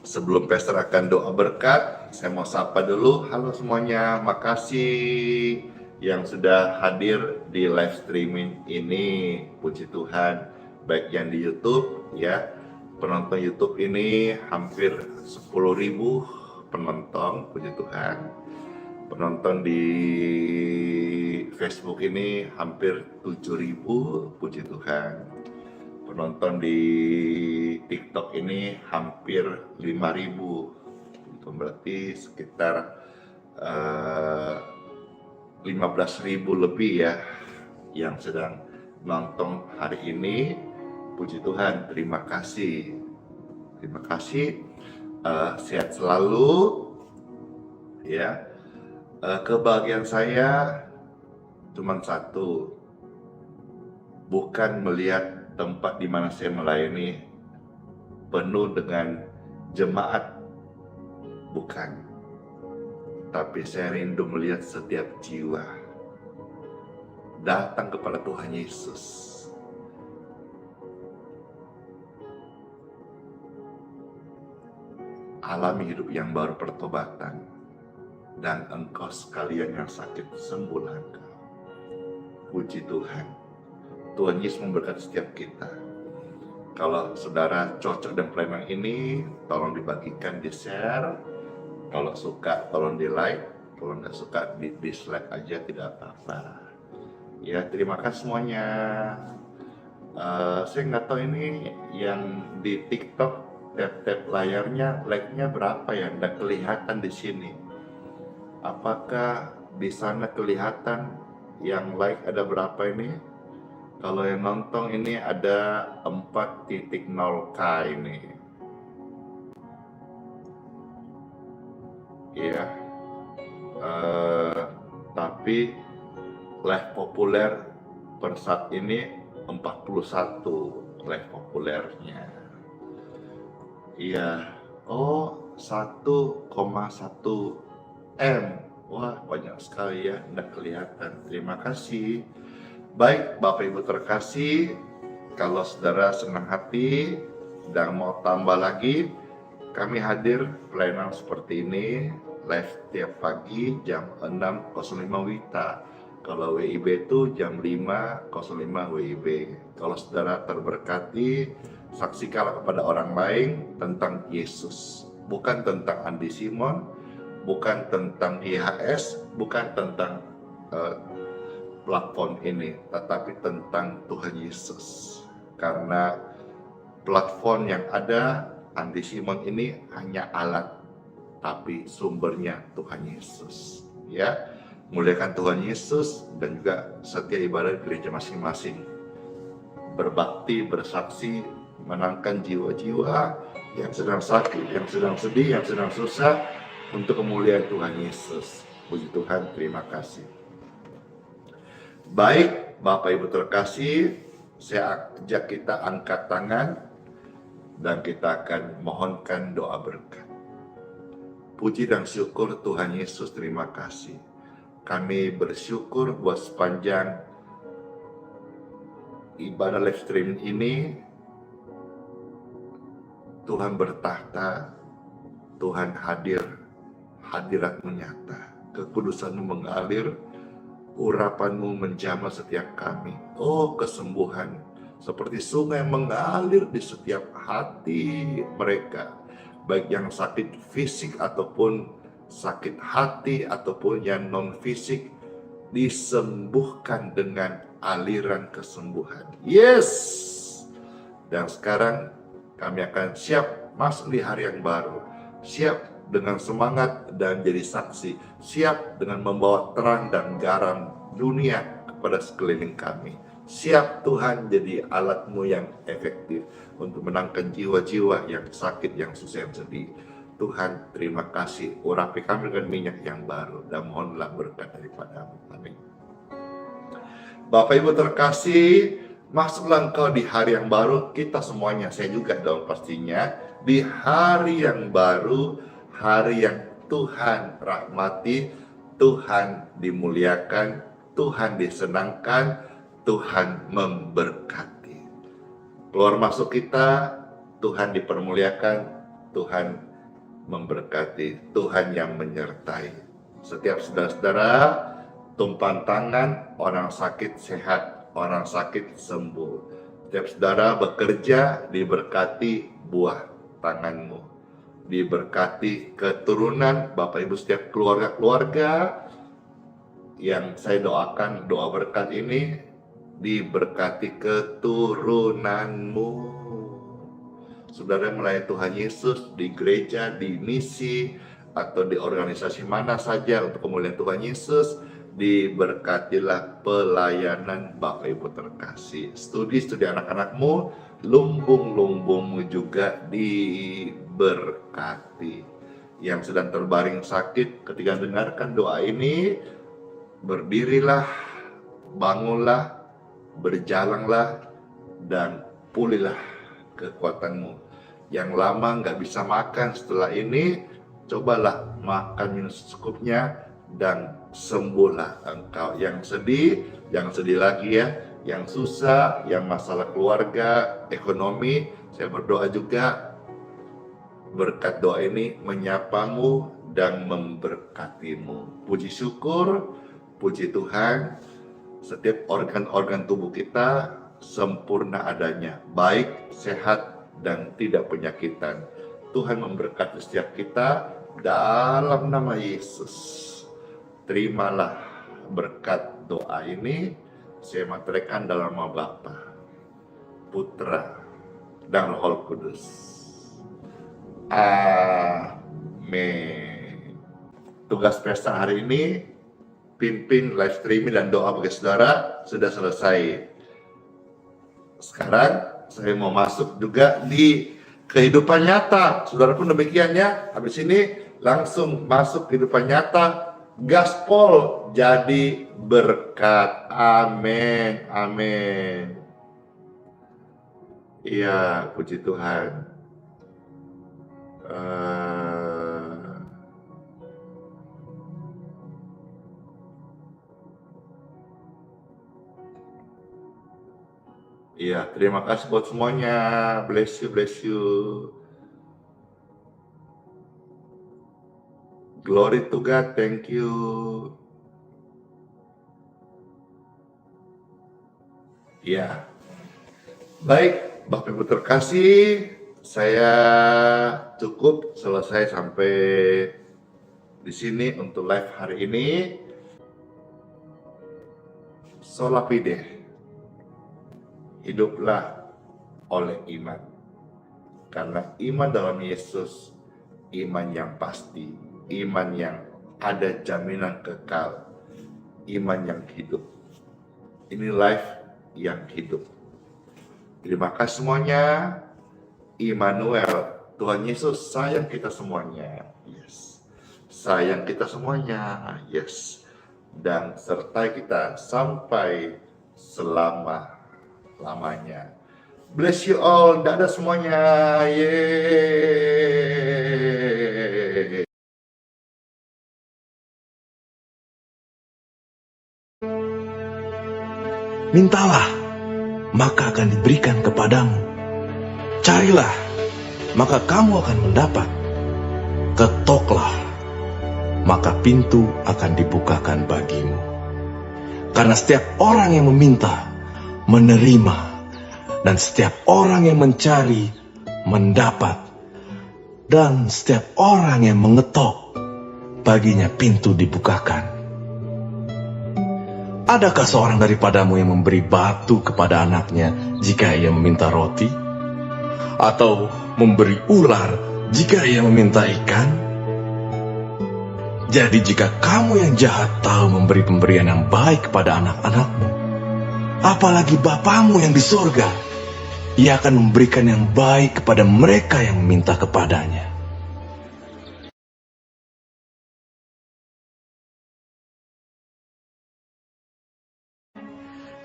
Sebelum pastor akan doa berkat, saya mau sapa dulu. Halo semuanya, makasih yang sudah hadir di live streaming ini. Puji Tuhan, baik yang di YouTube ya. Penonton YouTube ini hampir 10.000 penonton, puji Tuhan. Penonton di Facebook ini hampir 7.000, puji Tuhan. Penonton di TikTok ini hampir 5.000. Itu berarti sekitar 15.000 lebih ya yang sedang nonton hari ini. Puji Tuhan, terima kasih. Terima kasih. Sehat selalu. Ya. Kebahagiaan saya cuma satu. Bukan melihat tempat di mana saya melayani penuh dengan jemaat, bukan. Tapi saya rindu melihat setiap jiwa datang kepada Tuhan Yesus. Alami hidup yang baru, pertobatan. Dan engkau sekalian yang sakit sembuhlah engkau. Puji Tuhan. Tuhan Yesus memberkati setiap kita. Kalau saudara cocok dengan pelayanan ini, tolong dibagikan, di-share. Kalau suka, tolong di-like. Kalau nggak suka, di-dislike aja, tidak apa-apa. Ya, terima kasih semuanya. Saya nggak tahu ini yang di TikTok, tap-tap layarnya, like-nya berapa ya? Nggak kelihatan di sini. Apakah di sana kelihatan yang like ada berapa ini? Kalau yang nonton ini ada 4.0K ini. Iya. Tapi live populer per saat ini 41 live populernya. Iya. Oh, 1,1 M. Wah, banyak sekali ya, nggak kelihatan. Terima kasih. Baik, Bapak Ibu terkasih, kalau saudara senang hati dan mau tambah lagi, kami hadir pelayanan seperti ini, live tiap pagi jam 6.05 WITA. Kalau WIB itu jam 5.05 WIB. Kalau saudara terberkati, saksikanlah kepada orang lain tentang Yesus. Bukan tentang Andi Simon, bukan tentang IHS, bukan tentang platform ini, tetapi tentang Tuhan Yesus. Karena platform yang ada, Andi Simon ini hanya alat, tapi sumbernya Tuhan Yesus. Ya, muliakan Tuhan Yesus dan juga setia ibadah gereja masing-masing. Berbakti, bersaksi, menangkan jiwa-jiwa yang sedang sakit, yang sedang sedih, yang sedang susah untuk kemuliaan Tuhan Yesus. Puji Tuhan, terima kasih. Baik, Bapak Ibu terkasih, saya ajak kita angkat tangan dan kita akan mohonkan doa berkat. Puji dan syukur Tuhan Yesus, terima kasih. Kami bersyukur buat sepanjang ibadah live stream ini, Tuhan bertahta, Tuhan hadir, hadirat-Mu nyata, kekudusan-Mu mengalir, urapan-Mu menjamah setiap kami. Oh, kesembuhan seperti sungai mengalir di setiap hati mereka, baik yang sakit fisik ataupun sakit hati ataupun yang non-fisik disembuhkan dengan aliran kesembuhan. Yes! Dan sekarang kami akan siap masuk di hari yang baru. Siap dengan semangat dan jadi saksi. Siap dengan membawa terang dan garam dunia kepada sekeliling kami. Siap Tuhan jadi alatmu yang efektif untuk menangkan jiwa-jiwa yang sakit, yang susah, yang sedih. Tuhan, terima kasih. Urapi kami dengan minyak yang baru dan mohonlah berkat daripada-Mu. Amin. Bapak Ibu terkasih, masuklah engkau di hari yang baru. Kita semuanya, saya juga dong pastinya, di hari yang baru, hari yang Tuhan rahmati, Tuhan dimuliakan, Tuhan disenangkan, Tuhan memberkati. Keluar masuk kita, Tuhan dipermuliakan, Tuhan memberkati, Tuhan yang menyertai. Setiap saudara-saudara, tumpahan tangan, orang sakit sehat, orang sakit sembuh. Setiap saudara bekerja, diberkati buah tanganmu. Diberkati keturunan, Bapak Ibu setiap keluarga-keluarga yang saya doakan, doa berkat ini, diberkati keturunanmu. Saudara melayani Tuhan Yesus di gereja, di misi, atau di organisasi mana saja untuk kemuliaan Tuhan Yesus, diberkatilah pelayanan Bapak Ibu terkasih. Studi anak-anakmu, lumbung-lumbungmu juga diberkati. Yang sedang terbaring sakit, ketika dengarkan doa ini, berdirilah, bangunlah, berjalanlah, dan pulihlah kekuatanmu. Yang lama nggak bisa makan setelah ini, cobalah makan minum secukupnya dan sembuhlah engkau. Yang sedih lagi ya, yang susah, yang masalah keluarga, ekonomi, saya berdoa juga berkat doa ini menyapamu dan memberkatimu. Puji syukur, puji Tuhan, setiap organ-organ tubuh kita sempurna adanya, baik, sehat, dan tidak penyakitan. Tuhan memberkati setiap kita dalam nama Yesus. Terimalah berkat doa ini, saya materikan dalam nama Bapa, Putra, dan Roh Kudus. Amin. Tugas pesta hari ini, pimpin live streaming dan doa bagi saudara sudah selesai. Sekarang saya mau masuk juga di kehidupan nyata. Saudara pun demikian ya. Habis ini langsung masuk kehidupan nyata. Gaspol jadi berkat. Amin. Amin. Iya, puji Tuhan. Iya, terima kasih buat semuanya. Bless you, bless you. Glory to God, thank you. Ya, baik, Bapak Ibu terkasih, saya cukup selesai sampai di sini untuk live hari ini. Sola fide. Hiduplah oleh iman. Karena iman dalam Yesus, iman yang pasti, iman yang ada jaminan kekal, iman yang hidup. Ini life yang hidup. Terima kasih semuanya. Immanuel, Tuhan Yesus sayang kita semuanya. Yes. Sayang kita semuanya. Yes. Dan sertai kita sampai selama-lamanya. Bless you all. Dadah semuanya. Yeay. Mintalah, maka akan diberikan kepadamu. Carilah, maka kamu akan mendapat. Ketoklah, maka pintu akan dibukakan bagimu. Karena setiap orang yang meminta, menerima. Dan setiap orang yang mencari, mendapat. Dan setiap orang yang mengetok, baginya pintu dibukakan. Adakah seorang daripadamu yang memberi batu kepada anaknya jika ia meminta roti? Atau memberi ular jika ia meminta ikan? Jadi jika kamu yang jahat tahu memberi pemberian yang baik kepada anak-anakmu, apalagi Bapamu yang di surga, ia akan memberikan yang baik kepada mereka yang meminta kepadanya.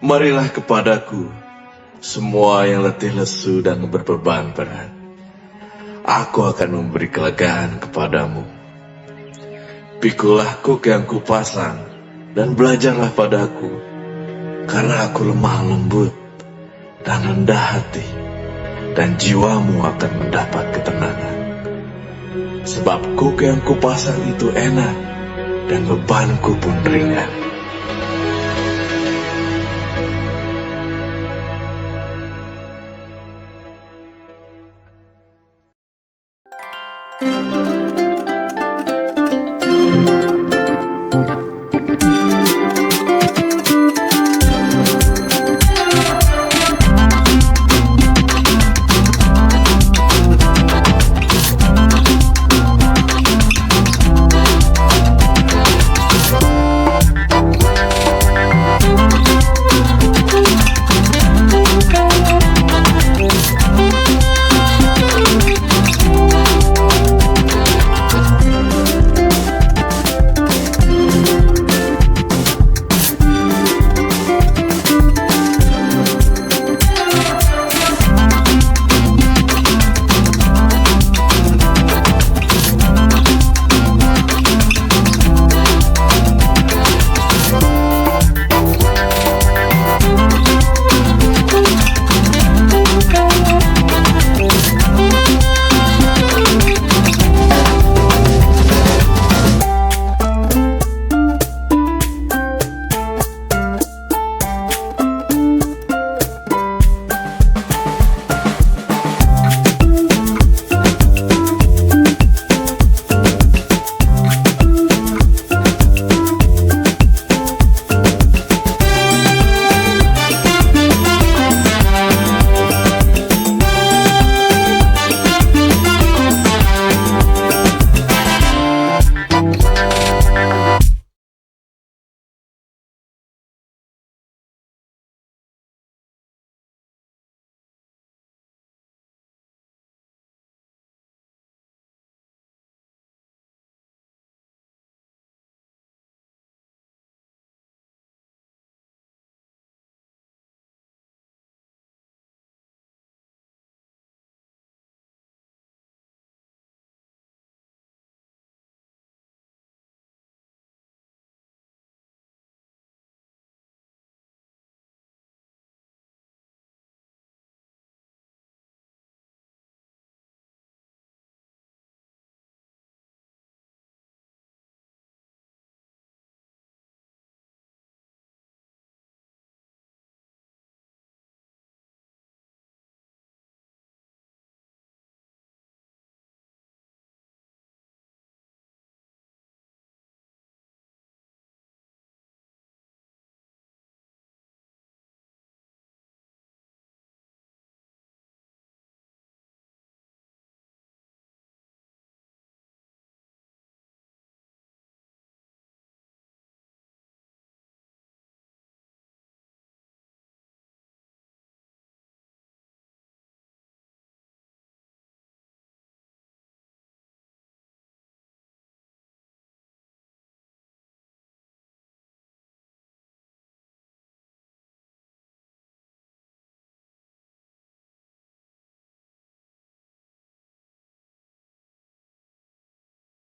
Marilah kepadaku, semua yang letih lesu dan berbeban berat. Aku akan memberi kelegaan kepadamu. Pikulah kuk yang kupasang, dan belajarlah padaku, karena aku lemah lembut dan rendah hati, dan jiwamu akan mendapat ketenangan. Sebab kuk yang kupasang itu enak, dan bebanku pun ringan.